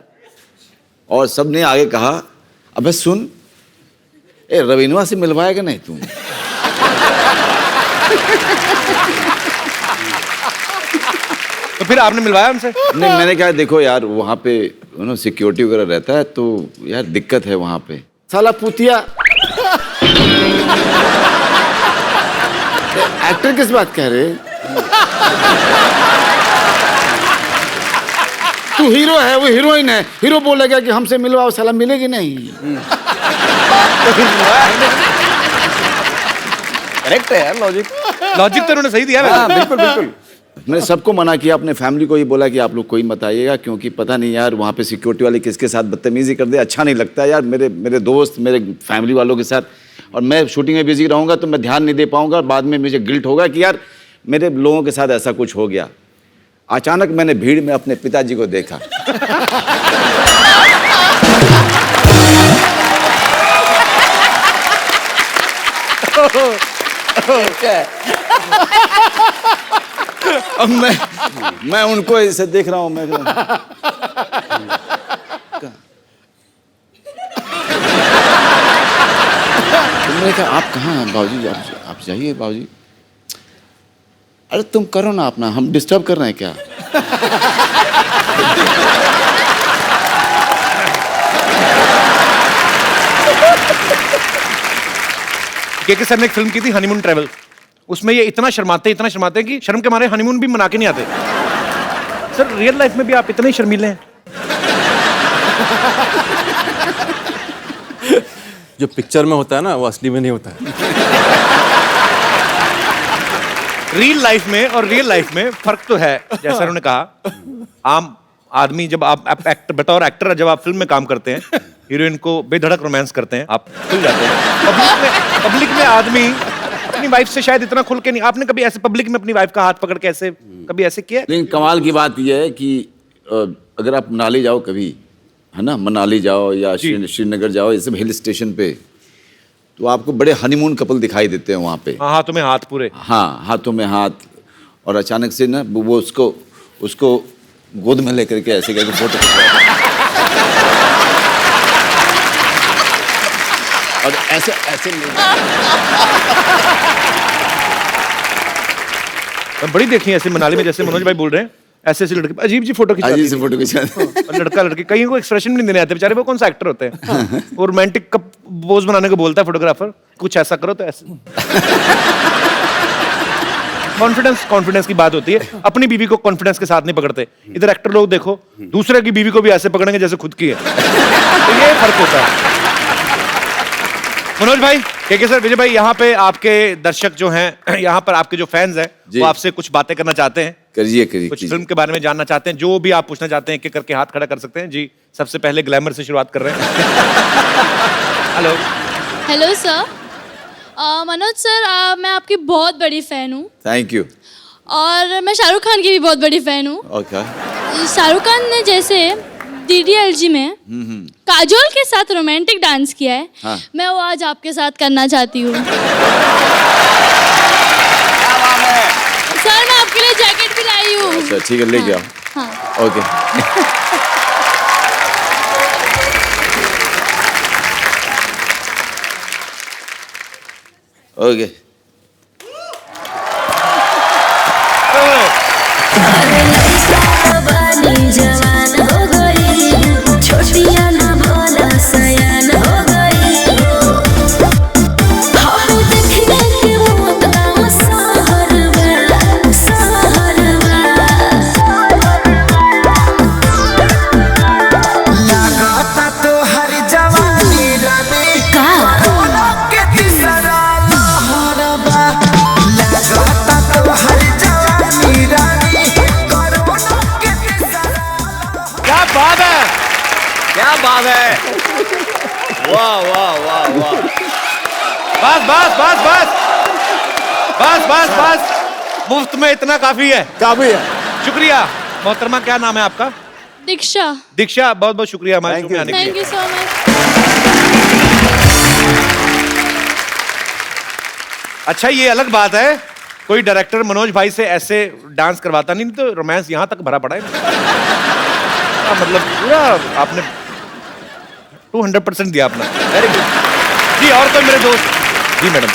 और सब ने आगे कहा, अबे सुन, ए रवीनवा से मिलवाएगा नहीं तू? तो फिर आपने मिलवाया उनसे? नहीं, मैंने कहा देखो यार वहाँ पे सिक्योरिटी वगैरह रहता है तो यार दिक्कत है वहाँ पे। साला पुतिया, एक्टर किस बात कह रहे? तू हीरो है, वो हीरोइन है, हीरो बोलेगा कि हमसे मिलवाओ, साला मिलेगी नहीं। करेक्ट है यार, लॉजिक लॉजिक तो उन्होंने सही दिया। हाँ, बिल्कुल बिल्कुल। मैंने सबको मना किया, अपने फैमिली को ही बोला कि आप लोग कोई मत आइएगा, क्योंकि पता नहीं यार वहाँ पे सिक्योरिटी वाले किसके साथ बदतमीजी कर दे, अच्छा नहीं लगता यार। मेरे दोस्त, मेरे फैमिली वालों के साथ, और मैं शूटिंग में बिजी रहूँगा तो मैं ध्यान नहीं दे पाऊँगा, बाद में मुझे गिल्ट होगा कि यार मेरे लोगों के साथ ऐसा कुछ हो गया। अचानक मैंने भीड़ में अपने पिताजी को देखा। अब मैं उनको ऐसे देख रहा हूँ, मैं तुमने कहा आप कहाँ हैं बाबूजी, आप जाइए बाबूजी। अरे तुम करो ना अपना, हम डिस्टर्ब कर रहे हैं क्या? के सर ने एक फिल्म की थी हनीमून ट्रैवल, उसमें ये इतना शर्माते हैं कि शर्म के मारे हनीमून भी मना के नहीं आते। सर रियल लाइफ में भी आप इतने ही शर्मीले हैं? जो पिक्चर में होता है ना वो असली में नहीं होता है। रियल लाइफ में और रियल लाइफ में फर्क तो है, जैसा उन्होंने कहा। आम आदमी जब आप एक्टर बतौर एक्टर जब आप फिल्म में काम करते हैं, हीरोइन को बेधड़क रोमांस करते हैं, आप खुल जाते हैं। पब्लिक में आदमी अपनी वाइफ से शायद इतना खुल के नहीं। आपने कभी ऐसे पब्लिक में अपनी वाइफ का हाथ पकड़ के ऐसे कभी ऐसे किया? लेकिन कमाल की बात यह है कि अगर आप मनाली जाओ कभी, है ना, मनाली जाओ या श्रीनगर जाओ, ये सब हिल स्टेशन पे, तो आपको बड़े हनीमून कपल दिखाई देते हैं वहाँ पे। हाँ, हाथों में हाथ पूरे। हाँ, हाथों में हाथ, और अचानक से ना वो उसको गोद में लेकर के ऐसे करके फोटो और ऐसे बड़ी देखी है ऐसे मनाली में, जैसे मनोज भाई बोल रहे हैं, ऐसे लड़के अजीब सी फोटो खिंचाते हैं। अजीब सी फोटो खिंचाते हैं। और लड़का लड़की कहीं को एक्सप्रेशन भी नहीं देने आते बेचारे। वो कौन सा एक्टर होते हैं? वो रोमांटिक का पोज बनाने को बोलता है फोटोग्राफर, कुछ ऐसा करो तो ऐसे। कॉन्फिडेंस की बात होती है। अपनी बीवी को कॉन्फिडेंस के साथ नहीं पकड़ते। इधर एक्टर लोग देखो, दूसरे की बीवी को भी ऐसे पकड़ेंगे जैसे खुद की है। तो ये फर्क होता है। मनोज भाई, के सर, विजय भाई, यहाँ पे आपके दर्शक जो हैं, यहाँ पर आपके जो फैंस हैं, वो आपसे कुछ बातें करना चाहते हैं। करिए कुछ फिल्म के बारे में जानना चाहते हैं, जो भी आप पूछना चाहते हैं, एक करके हाथ खड़ा कर सकते हैं। जी, सबसे पहले ग्लैमर से शुरुआत कर रहे हैं। Hello. Hello sir. Manoj sir, मैं आपकी बहुत बड़ी फैन हूँ। Thank you. और मैं शाहरुख खान की भी बहुत बड़ी फैन हूँ। ओके। शाहरुख खान ने जैसे DDLG में काजोल के साथ रोमांटिक डांस किया है, हाँ। मैं वो आज आपके साथ करना चाहती हूँ। सर, मैं आपके लिए जैकेट भी लाई हूँ। अच्छा, ठीक है, लेके आओ। हाँ। ओके। ओके। बानी जवान हो गई, छोटियां ना बोला सयान हो गई। हम देखने के मुद्दा सहरवा लागता तो हर जवानी रानी कोरोना के तीसरा लहरबा। लागता तो हर जवानी रानी कोरोना के तीसरा। क्या बात है, क्या बात है, वाह वाह वाह वाह। बस बस बस बस बस बस बस, मुफ्त में इतना काफी है। शुक्रिया मोहतरमा। क्या नाम है आपका? दीक्षा। दीक्षा, बहुत बहुत शुक्रिया हमारे शो में आने के थैंक लिए। You so much. अच्छा, ये अलग बात है, कोई डायरेक्टर मनोज भाई से ऐसे डांस करवाता नहीं, तो रोमांस यहाँ तक भरा पड़ा है। मतलब पूरा आपने 200% दिया अपना। वेरी गुड जी। और कोई मेरे दोस्त? जी madam.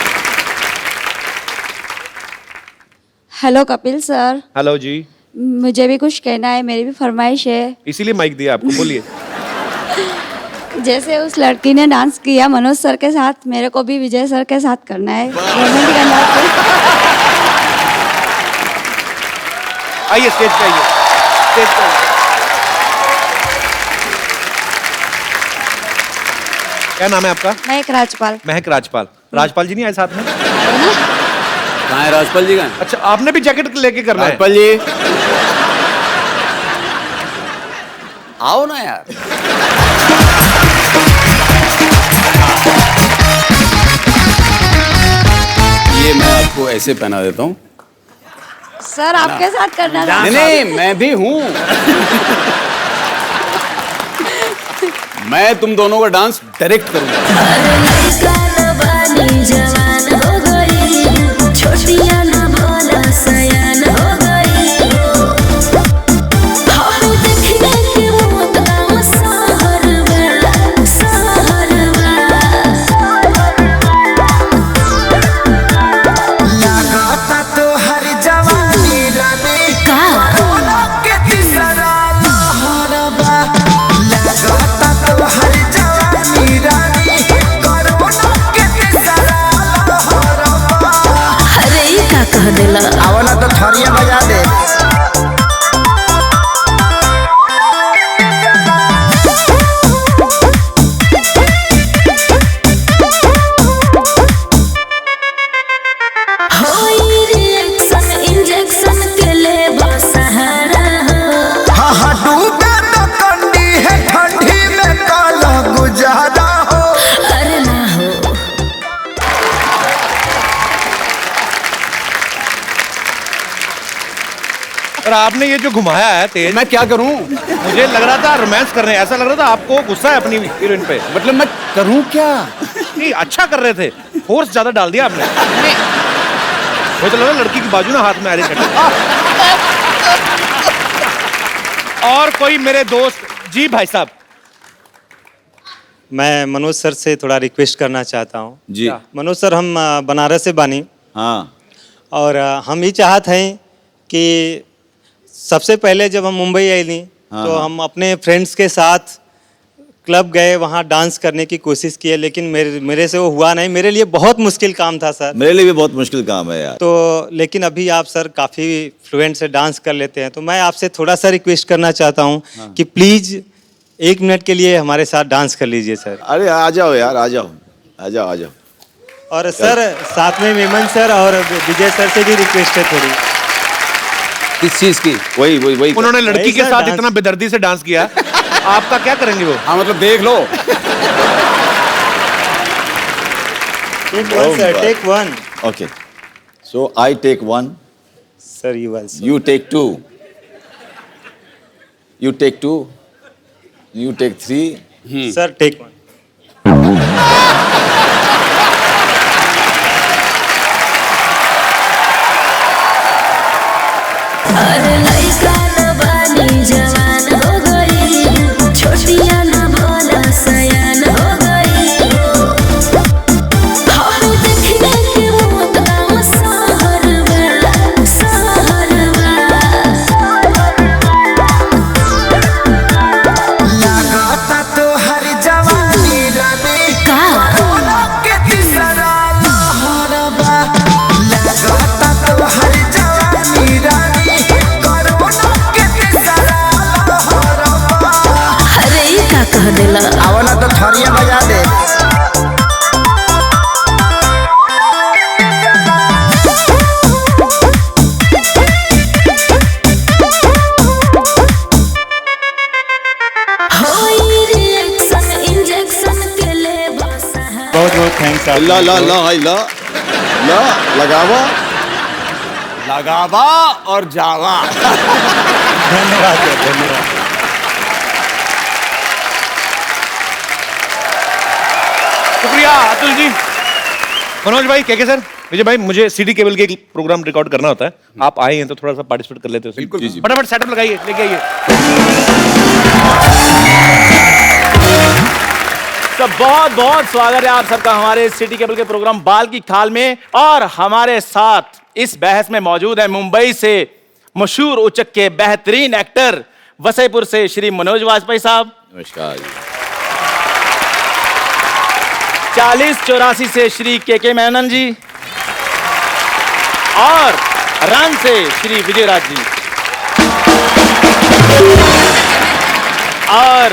Hello Kapil sir. Hello जी। मुझे भी कुछ कहना है, मेरी भी फरमाइश है। इसीलिए माइक दिया आपको, बोलिए। जैसे उस लड़की ने डांस किया मनोज सर के साथ, मेरे को भी विजय सर के साथ करना है। रोमांटिक अंदाज से। आइए स्टेज पे, आइए स्टेज पे आइए। क्या नाम है आपका? महक राजपाल। महक राजपाल। राजपाल जी नहीं आए साथ में? कहाँ है राजपाल जी? का अच्छा, आपने भी जैकेट लेके करना है? राजपाल जी आओ ना यार। ये मैं आपको ऐसे पहना देता हूँ। सर आपके साथ करना था। नहीं, मैं भी हूँ। मैं तुम दोनों का डांस डायरेक्ट करूंगा। बानी जवान हो गई, छोटियां ना बोला सयान हो गई। हम देखने के मुद्दा सहरवा। लागता तो हर जवानी रानी कोरोना के तीसरा लहरबा। लागता तो हर जवानी रानी कोरोना के तीसरा लहरबा। और आपने ये जो घुमाया है तेज, मैं क्या करूं? मुझे लग रहा था रोमांस कर रहे हैं, ऐसा लग रहा था आपको गुस्सा है अपनी हीरोइन पे। मतलब मैं करूं क्या? नहीं, अच्छा कर रहे थे, फोर्स ज्यादा डाल दिया आपने। मुझे तो लगा लड़की की बाजू ना हाथ में आ रही है। और कोई मेरे दोस्त? जी भाई साहब। मैं मनोज सर से थोड़ा रिक्वेस्ट करना चाहता हूँ जी। मनोज सर, हम बनारस से बानी। हाँ। और हम ये चाहते हैं कि सबसे पहले जब हम मुंबई आए थी हाँ, तो हाँ। हम अपने फ्रेंड्स के साथ क्लब गए, वहाँ डांस करने की कोशिश किए, लेकिन मेरे से वो हुआ नहीं। मेरे लिए बहुत मुश्किल काम था सर। मेरे लिए भी बहुत मुश्किल काम है यार। तो लेकिन अभी आप सर काफ़ी फ्लुएंट से डांस कर लेते हैं, तो मैं आपसे थोड़ा सा रिक्वेस्ट करना चाहता हूँ कि प्लीज़ 1 मिनट के लिए हमारे साथ डांस कर लीजिए सर। अरे आ जाओ यार, आ जाओ आ जाओ आ जाओ। और सर साथ में मेमन सर और विजय सर से भी रिक्वेस्ट है थोड़ी। किस चीज की? वही उन्होंने लड़की के साथ इतना बेदर्दी से डांस किया, आपका क्या करेंगे वो? हाँ मतलब देख लो। Take one, sir. Take one. Okay. So I take 1. Sir, you also. You take 2. You take 2. You take 3. Sir, take 1. अरे लइका न बानी जवान हो गई, छोटिया न बोला सयान हो गई। हम देखने के मौत गाँव सहरवा, सहरवा। लगाता तो हर जवानी रानी का के तीसरा लहरबा। लगाता तो हर जवानी रानी कोरोना के तीसरा लहरबा। अरे ई का कह देला? आवला तो थरिया बजा दे। होई रिएक्शन इंजेक्शन के ले बसा है। बहुत बहुत थैंक्स आप। ला ला ला ला ला लगावा लगावा और जावा। धन्यवाद सर, धन्यवाद। शुक्रिया अतुल जी। मनोज भाई, के सर, विजय भाई, मुझे सीडी केबल के एक प्रोग्राम रिकॉर्ड करना होता है, आप आए हैं तो थोड़ा सा पार्टिसिपेट कर लेते हो। बिल्कुल जी। फटाफट सेटअप लगाइए, लेके आइए। तो बहुत बहुत स्वागत है आप सबका हमारे सिटी केबल के प्रोग्राम बाल की खाल में। और हमारे साथ इस बहस में मौजूद है मुंबई से मशहूर उचक के बेहतरीन एक्टर, वसईपुर से श्री मनोज वाजपेयी साहब। नमस्कार। 4084 से श्री के मेनन जी, और रन से श्री विजय राज जी, और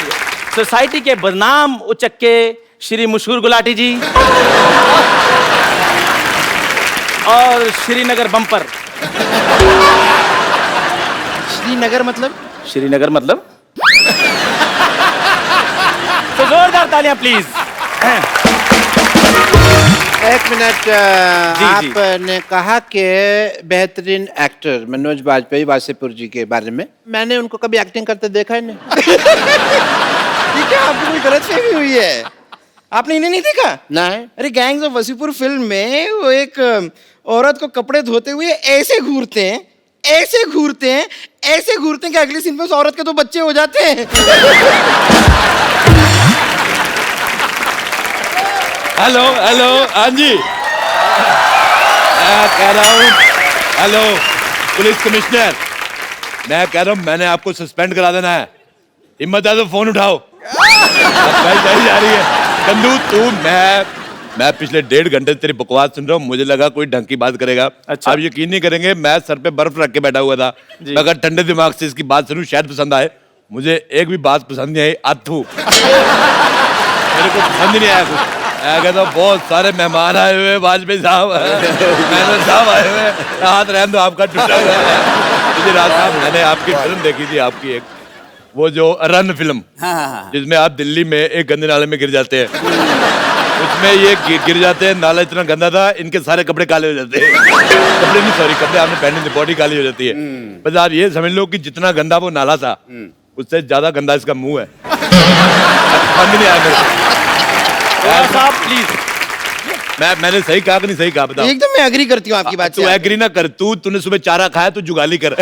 सोसाइटी के बदनाम उचक के श्री मशहूर गुलाटी जी, और श्रीनगर बम्पर। श्रीनगर मतलब? श्रीनगर मतलब तो जोरदार तालियां प्लीज। एक मिनट, आपने कहा कि बेहतरीन एक्टर मनोज वाजपेयी वासेपुर जी के बारे में, मैंने उनको कभी एक्टिंग करते देखा ही नहीं। ये क्या आपको कोई गलतफहमी हुई है? आपने इन्हें नहीं देखा? नहीं। अरे गैंग्स ऑफ वसीपुर फिल्म में वो एक औरत को कपड़े धोते हुए ऐसे घूरते हैं, ऐसे घूरते हैं, ऐसे घूरते हैं कि अगली सीन में उस औरत के 2 बच्चे हो जाते हैं। हेलो हेलो, हाँ जी, मैं कह रहा हूँ, हेलो पुलिस कमिश्नर, मैं कह रहा हूँ मैंने आपको सस्पेंड करा देना है। हिम्मत है तो फोन उठाओ। भाई जा रही है चंदू, तू मैं पिछले 1.5 घंटे से तेरी बकवास सुन रहा हूँ, मुझे लगा कोई ढंग की बात करेगा। अच्छा। आप यकीन नहीं करेंगे, मैं सर पे बर्फ रख के बैठा हुआ था, मैं अगर ठंडे दिमाग से इसकी बात सुनूं शायद पसंद आए। मुझे एक भी बात पसंद नहीं आई। अथू मेरे को पसंद ही नहीं आया कुछ। मैं कहता बहुत सारे मेहमान आए हुए, वाजपेयी साहब, मेहमान साहब आए हुए, हाथ रहने दो, आपका टूटा हुआ है। मुझे रात साहब, मैंने आपकी फिल्म देखी थी, आपकी एक वो जो रन फिल्म, जिसमें आप दिल्ली में एक गंदे नाले में गिर जाते हैं, उसमें ये गिर जाते हैं, नाला इतना गंदा था, इनके सारे कपड़े काले हो जाते हैं। कपड़े नहीं, सॉरी, कपड़े आपने पहने थे, बॉडी काली हो जाती है। बस आप ये समझ लो कि जितना गंदा वो नाला था, उससे ज्यादा गंदा इसका मुंह है। समझ नहीं आया मेरे साहब, प्लीज। मैंने सही कहा कि नहीं सही कहा, बताओ। एकदम मैं एग्री करती हूँ आपकी बात तू से। एग्री ना कर, तूने सुबह चारा खाया, तू जुगाली कर।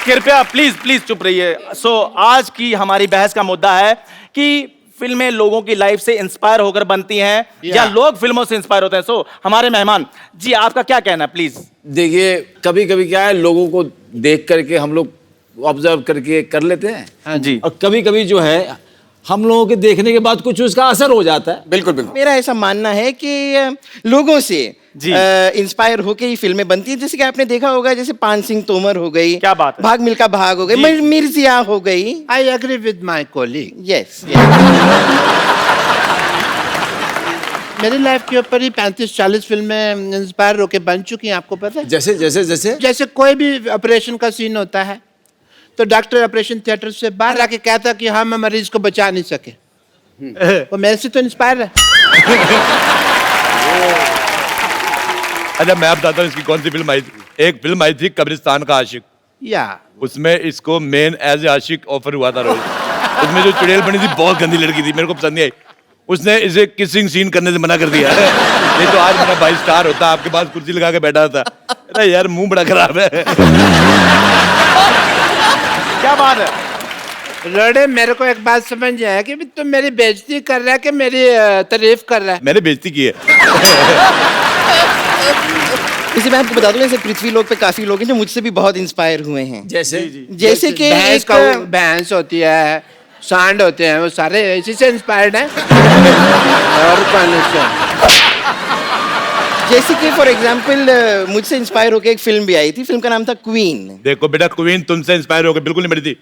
कृपया प्लीज प्लीज चुप रहिए। सो आज की हमारी बहस का मुद्दा है कि फिल्में लोगों की लाइफ से इंस्पायर होकर बनती हैं या लोग फिल्मों से इंस्पायर होते हैं। सो हमारे मेहमान जी, आपका क्या कहना है, प्लीज। देखिए, कभी कभी क्या है, लोगों को देख करके हम लोग ऑब्जर्व करके कर लेते हैं। हाँ जी। और कभी कभी जो है हम लोगों के देखने के बाद कुछ उसका असर हो जाता है। बिल्कुल बिल्कुल। मेरा ऐसा मानना है कि लोगों से इंस्पायर होके ही फिल्में बनती है। जैसे कि आपने देखा होगा, जैसे पान सिंह तोमर हो गई, क्या बात है, भाग मिल्खा भाग हो गई, मिर्जिया हो गई। I agree with my colleague. Yes. मेरी लाइफ के ऊपर ही 35-40 फिल्में इंस्पायर होके बन चुकी हैं, आपको पता है? जैसे जैसे जैसे जैसे कोई भी ऑपरेशन का सीन होता है तो डॉक्टर ऑपरेशन थिएटर से बाहर आके कहता कि हम मरीज को बचा नहीं सके, वो मेरे से तो इंस्पायर है। अच्छा, मैं बताता हूँ इसकी कौन सी फिल्म आई थी। एक फिल्म आई थी कब्रिस्तान का आशिक, या उसमें इसको मेन एज ए आशिक ऑफर हुआ था रोल। उसमें जो चुड़ैल बनी थी, बहुत गंदी लड़की थी, मेरे को पसंद नहीं आई। उसने इसे किसिंग सीन करने से मना कर दिया। नहीं तो आज मेरा भाई स्टार होता, आपके पास कुर्सी लगा के बैठा था। अरे यार, मुंह बड़ा खराब है। क्या बात है? रोडे, मेरे को एक बात समझ आया कि तुम मेरी बेइज्जती कर रहा है कि मेरी तारीफ कर रहा है? मैंने बेइज्जती की है। इसे मैं आपको बता दूं, जैसे पृथ्वी लोक पे काफी लोग हैं जो मुझसे भी बहुत इंस्पायर हुए हैं। जैसे जैसे कि भैंस होती है, सांड होते हैं, वो सारे इसी से इंस्पायर्ड हैं। और कौन से? जैसे कि फॉर एग्जांपल मुझसे इंस्पायर होकर एक फिल्म भी आई थी, फिल्म का नाम था क्वीन। देखो बेटा, क्वीन तुमसे इंस्पायर होकर बिल्कुल नहीं बनी थी।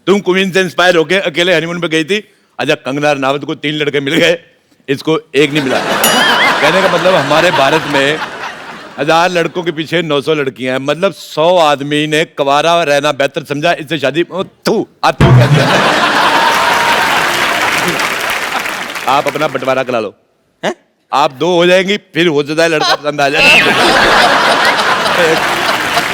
तुम क्वीन से इंस्पायर होकर अकेले हनीमून पे गई थी। अच्छा, कंगना रनावत को 3 लड़के मिल गए, इसको एक नहीं मिला। कहने का मतलब हमारे भारत में 1000 लड़कों के पीछे 900 लड़कियां हैं। मतलब 100 आदमी ने कवारा रहना बेहतर समझा, इससे शादी। आप क्यों कहते हैं? आप अपना बंटवारा करा लो, आप 2 हो जाएंगी, फिर हो जाता है लड़का पसंद आ जाएगा।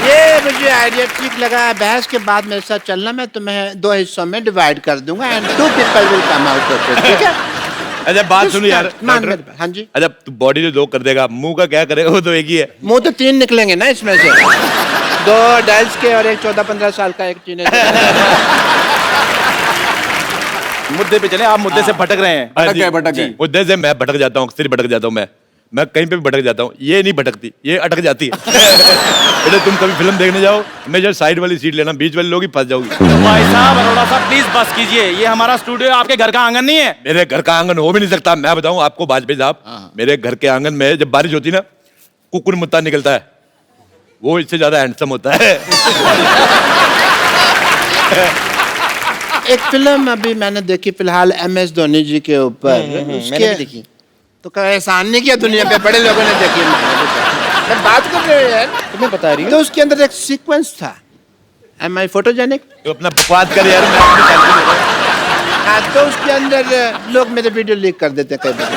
ये मुझे आइडिया ठीक लगा। बहस के बाद मेरे साथ चलना, मैं तुम्हें 2 हिस्सों में डिवाइड कर दूंगा and 2 people will come out of it, ठीक है? अच्छा, बात सुनो यार। हाँ जी। अच्छा, तू बॉडी तो 2 कर देगा, मुंह का क्या करेगा? वो तो एक ही है। मुंह तो 3 निकलेंगे ना इसमें से। 2 अडल्ट्स के और एक 14-15 साल का, एक टीनेजर। मुद्दे पे चले, आप मुद्दे से भटक रहे हैं। भटक गए। मुद्दे से मैं भटक जाता हूँ, अक्सर भटक जाता हूँ। मैं कहीं पे भी भटक जाता हूँ। ये नहीं भटकती, ये अटक जाती है। बेटा, तुम कभी फिल्म देखने जाओ, हमेशा साइड वाली सीट लेना, बीच वाले लोग ही फंस जाओगी। भाई साहब, अरोड़ा साहब, प्लीज बस कीजिए। ये हमारा स्टूडियो, आपके घर का आंगन नहीं है। मेरे घर का आंगन हो भी नहीं सकता। मैं बताऊं आपको वाजपेयी साहब, मेरे घर के आंगन में जब बारिश होती ना, कुकुर मुत्ता निकलता है, वो इससे ज्यादा हैंडसम होता है। एक फिल्म अभी मैंने देखी फिलहाल MS धोनी जी के ऊपर। मैंने भी देखी। तो कोई एहसान नहीं किया दुनिया पे, बड़े लोगों ने देखी। मैं बात कर रहे हो यार, तुम्हें बता रही हूँ। तो उसके अंदर एक सीक्वेंस था। Am I photogenic? तो अपना बकवास कर यार। हाँ, तो उसके अंदर लोग मेरे वीडियो लीक कर देते कई बार।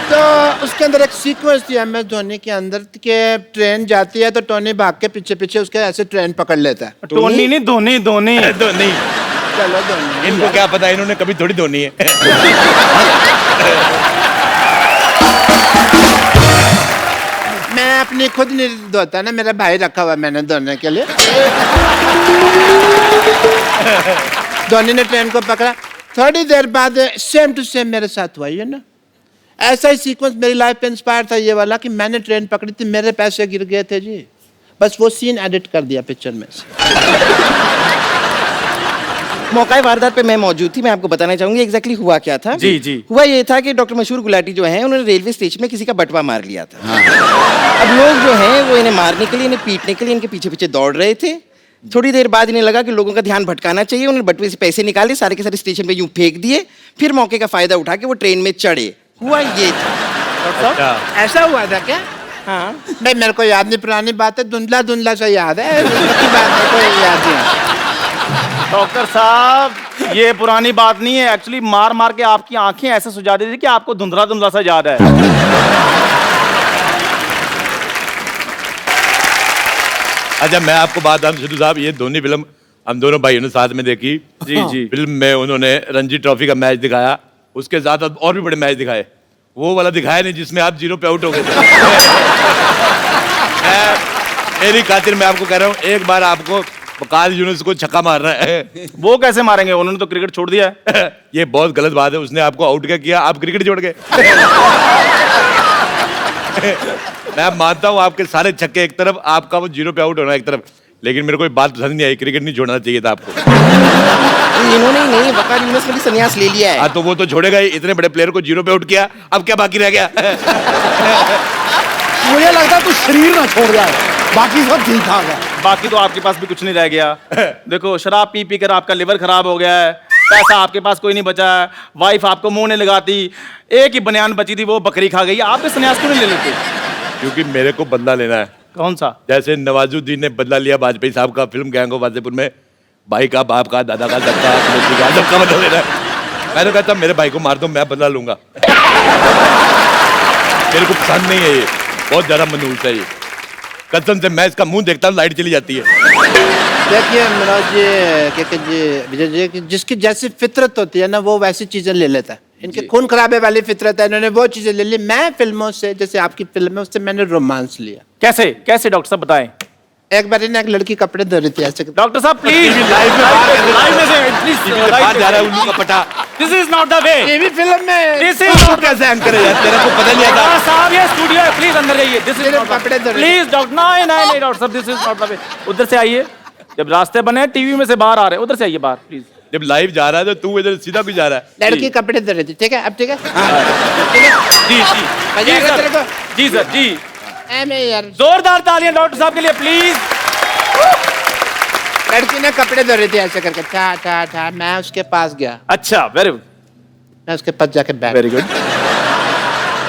तो उसके अंदर एक सीक्वेंस थी MS धोनी के अंदर के ट्रेन जाती है तो टोनी भाग के पीछे पीछे उसके ऐसे ट्रेन पकड़ लेता है। टोनी नहीं, धोनी धोनी धोनी। चलो धोनी। इनको क्या पता, इन्होंने कभी थोड़ी धोनी है। मैं अपनी खुद नहीं धोता ना, मेरा भाई रखा हुआ मैंने धोने के लिए। धोनी ने ट्रेन को पकड़ा, थोड़ी देर बाद सेम टू सेम मेरे साथ हुआ, ये ना ऐसा ही सीक्वेंस मेरी लाइफ पे इंस्पायर था ये वाला कि मैंने ट्रेन पकड़ी थी, मेरे पैसे गिर गए थे जी, बस वो सीन एडिट कर दिया पिक्चर में से। मौका वारदात पे मैं मौजूद थी, मैं आपको बताना चाहूंगी एग्जैक्टली हुआ क्या था। जी जी। हुआ ये था कि डॉक्टर मशहूर गुलाटी जो हैं, उन्होंने रेलवे स्टेशन में किसी का बटवा मार लिया था। अब लोग जो हैं वो इन्हें मारने के लिए, इन्हें पीटने के लिए इनके पीछे पीछे दौड़ रहे थे। थोड़ी देर बाद इन्हें लगा कि लोगों का ध्यान भटकाना चाहिए, उन्होंने बटवे से पैसे निकाले, सारे के सारे स्टेशन पे यूं फेंक दिए, फिर मौके का फायदा उठा के वो ट्रेन में चढ़े। हुआ ये था। ऐसा हुआ था क्या? हाँ भाई मेरे को याद नहीं, पुरानी बात है, धुंधला धुंधला सा याद है, बात मेरे को याद नहीं। डॉक्टर साहब ये पुरानी बात नहीं है, एक्चुअली मार मार के आपकी आंखें ऐसे सुझा दी थी कि आपको धुंधला धुंधला सा याद है। अच्छा मैं आपको बात बताऊं सिद्धू साहब, ये दोनों फिल्म हम दोनों भाइयों ने साथ में देखी। जी जी। फिल्म में उन्होंने रणजी ट्रॉफी का मैच दिखाया, उसके साथ और भी बड़े मैच दिखाए, वो वाला दिखाया नहीं जिसमें आप 0 पे आउट हो गए थे। मेरी खातिर मैं आपको कह रहा हूँ, एक बार आपको वकास यूनुस को छक्का मारना है। वो कैसे मारेंगे, उन्होंने तो क्रिकेट छोड़ दिया है। ये बहुत गलत बात है, उसने आपको आउट क्या किया, आप क्रिकेट छोड़ गए। मैं मानता हूँ आपके सारे छक्के एक तरफ, आपका वो 0 पे आउट होना एक तरफ, लेकिन मेरे को एक बात पसंद नहीं आई, क्रिकेट नहीं छोड़ना चाहिए था आपको। इन्होंने ही नहीं, वकास यूनुस ने भी संन्यास ले लिया है। हाँ तो वो तो छोड़ेगा ही, इतने बड़े प्लेयर को 0 पे आउट किया, अब क्या बाकी रह गया। मुझे लगता है तू शरीर ना छोड़ जाए, बाकी सब ठीक ठाक है। बाकी तो आपके पास भी कुछ नहीं रह गया। देखो शराब पी पी कर आपका लिवर खराब हो गया है, पैसा आपके पास कोई नहीं बचा है, वाइफ आपको मुंह नहीं लगाती, एक ही बनियान बची थी वो बकरी खा गई, आप भी संन्यास क्यों नहीं ले लेते? क्योंकि मेरे को बदला लेना है। कौन सा? जैसे नवाजुद्दीन ने बदला लिया वाजपेयी साहब का फिल्म गैंग ऑफ वासेपुर में, भाई का, बाप का, दादा का, सबका बदला लेना है। मैंने कहा था मेरे भाई को मार दो, मैं बदला लूंगा। मेरे को पसंद नहीं है ये, बहुत ज्यादा मनहूस है ये, कसम से मैं इसका मुंह देखता हूँ लाइट चली जाती है। देखिए मनोज जी, विजय जी, कि जिसकी जैसी फितरत होती है ना वो वैसी चीजें ले लेता है। इनके खून खराबे वाली फितरत है, इन्होंने वो चीजें ले ली। मैं फिल्मों से, जैसे आपकी फिल्म है उससे मैंने रोमांस लिया। कैसे कैसे डॉक्टर साहब बताएं। एक बार ना एक लड़की कपड़े धो रही थी ऐसे। डॉक्टर साहब please this is not the way. TV film में दिस इज नॉट कैसे एंकर है यार, तेरे को पता नहीं आता। साहब ये स्टूडियो है, प्लीज अंदर जाइए। दिस इज नॉट कपड़े धो रही। प्लीज डॉक्टर, नहीं नहीं नहीं डॉक्टर साहब, this is not the way. उधर से आइए, जब रास्ते बने टीवी में से बाहर आ रहे, उधर से आइए बाहर प्लीज। जब लाइव जा रहा है तो तू इधर सीधा भी जा रहा है। लड़की कपड़े धो रही थी, ठीक है अब ठीक है। जी जी जी सर जी। यार जोरदार तालियां डॉक्टर साहब के लिए प्लीज। लड़की ने कपड़े धो रही थी ऐसे करके, ठा ठा ठा। मैं उसके पास गया। अच्छा वेरी गुड। मैं उसके पास जाके बैठ। Very good.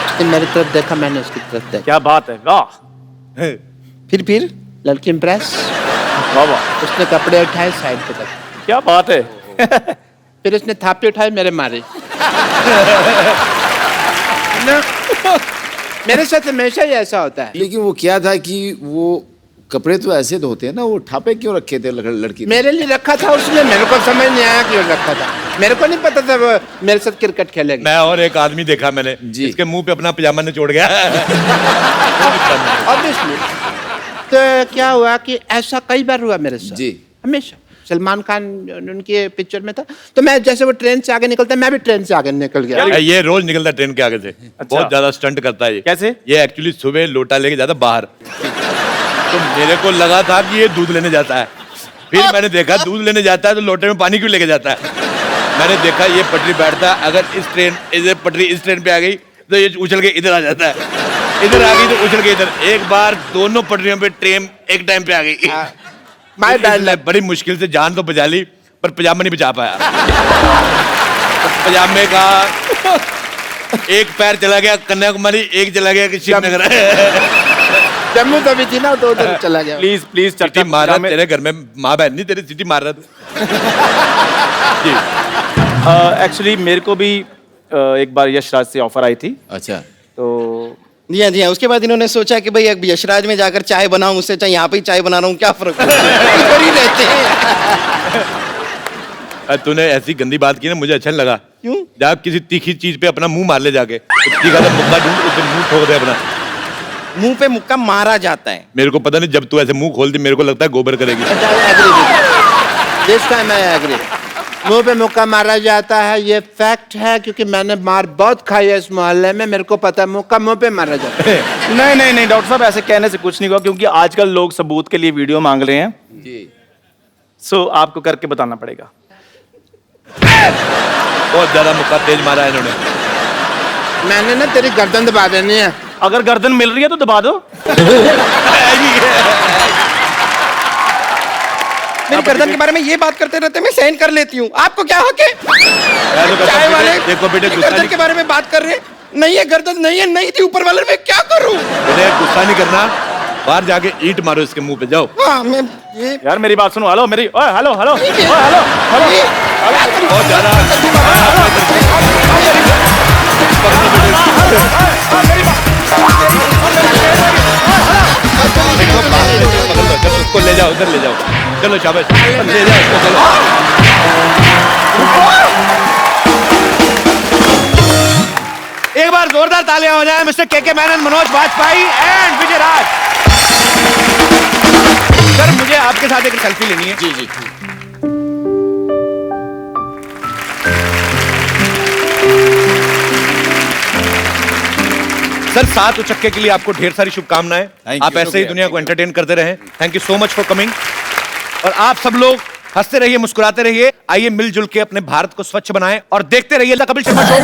उसने मेरी तरफ देखा, मैंने उसकी तरफ देखा। क्या बात है, वाह। फिर लड़की इम्प्रेस, वाह वाह। उसने कपड़े उठाए साइड पे तक। क्या बात है। फिर उसने थापी उठाई मेरे मारे। मेरे साथ हमेशा ही ऐसा होता है। लेकिन वो क्या था कि वो कपड़े तो ऐसे धोते हैं ना, वो ठापे क्यों रखे थे लड़की ने? मेरे लिए रखा था उसने, मेरे को समझ नहीं आया क्यों रखा था। मेरे को नहीं पता था वो मेरे साथ क्रिकेट खेलेगी। मैं और एक आदमी देखा मैंने, इसके मुंह पे अपना पजामा निचोड़ गया। ऑब्वियसली। तो क्या हुआ कि ऐसा कई बार हुआ मेरे साथ जी, हमेशा। सलमान खान उनके पिक्चर में था, तो मैं जैसे वो ट्रेन से आगे निकलता, मैं भी ट्रेन से आगे निकल गया। ये रोज निकलता ट्रेन के आगे से। बहुत ज्यादा स्टंट करता है ये। कैसे? ये एक्चुअली सुबह लोटा लेके जाता बाहर, तो मेरे को लगा था कि ये दूध लेने जाता है। फिर मैंने देखा दूध लेने जाता है तो लोटे में पानी क्यों लेके जाता है। मैंने देखा ये पटरी बैठता है, अगर इस पटरी इस ट्रेन पे आ गई तो ये उछल के इधर आ जाता है, इधर आ गई तो उछल के इधर। एक बार दोनों पटरियों पे ट्रेन एक टाइम पे आ गई। My bad. बड़ी मुश्किल से जान तो बचा ली, पर पजामा नहीं बचा पाया। तो पजामे का एक पैर चला गया कन्याकुमारी, एक चला गया कि श्रीनगर। जम्मू तो भी थी ना, तो उधर चला गया। प्लीज प्लीज सिटी मार रहा तेरे घर में, माँ बहन नहीं तेरी सिटी मार रहा तू। एक्चुअली मेरे को भी एक बार यशराज से ऑफर आई थी। अच्छा। तो जी हाँ जी हाँ। उसके बाद इन्होंने सोचा कि भाई अब यशराज में जाकर चाय बनाऊं, उससे चाहे यहाँ पे ही चाय बना रहा हूँ, क्या फर्क है, इधर ही रहते हैं। तूने ऐसी गंदी बात की ना, मुझे अच्छा लगा। क्यों? जब किसी तीखी चीज पे अपना मुंह मार ले जाके, तीखा सा मुक्का ढूंढ उससे मुंह ठोक दे अपना। मुंह पे मुक्का मारा जाता है। मेरे को पता नहीं, जब तू ऐसे मुंह खोलती मेरे को लगता है गोबर करेगी। This time I agree. मुंह पे मुक्का मारा जाता है, ये फैक्ट है, क्योंकि मैंने मार बहुत खाई है इस मोहल्ले में, मेरे को पता है मुक्का मुंह पे मारा जाता है। नहीं नहीं नहीं डॉक्टर साहब, ऐसे कहने से कुछ नहीं हुआ, क्योंकि आजकल लोग सबूत के लिए वीडियो मांग रहे हैं जी। सो आपको करके बताना पड़ेगा। बहुत ज्यादा मुक्का तेज मारा है इन्होंने। मैंने ना तेरी गर्दन दबा देनी है। अगर गर्दन मिल रही है तो दबा दो। मेरी गर्दन के बारे में ये बात करते रहते मैं सहन कर लेती हूँ, आपको क्या हक है? चाय वाले देखो बेटे, गर्दन के बारे में बात कर रहे, नहीं है गर्दन, नहीं है, नहीं थी ऊपर वाले, में क्या करूँ? गुस्सा नहीं करना, बाहर जाके ईंट मारो इसके मुंह पे, जाओ। हाँ मैं ये यार मेरी बात सुनो, हेलो मेरी, ओए हेलो हेलो ओए हेलो हेलो, बहुत ज्यादा चलो उसको ले जाओ, उधर ले जाओ, चलो शाबाश, ले जाओ उसको, चलो। एक बार जोरदार तालियां हो जाए mister K Menon, Manoj Bajpayee and Vijay Raaz. Sir मुझे आपके साथ एक सेल्फी लेनी है। जी जी। सर 7 उचक्के के लिए आपको ढेर सारी शुभकामनाएं। आप ऐसे ही दुनिया को एंटरटेन करते रहें। Thank you so much for coming. और आप सब लोग हंसते रहिए, मुस्कुराते रहिए। आइए मिलजुल के अपने भारत को स्वच्छ बनाएं और देखते रहिए द कपिल शर्मा शो।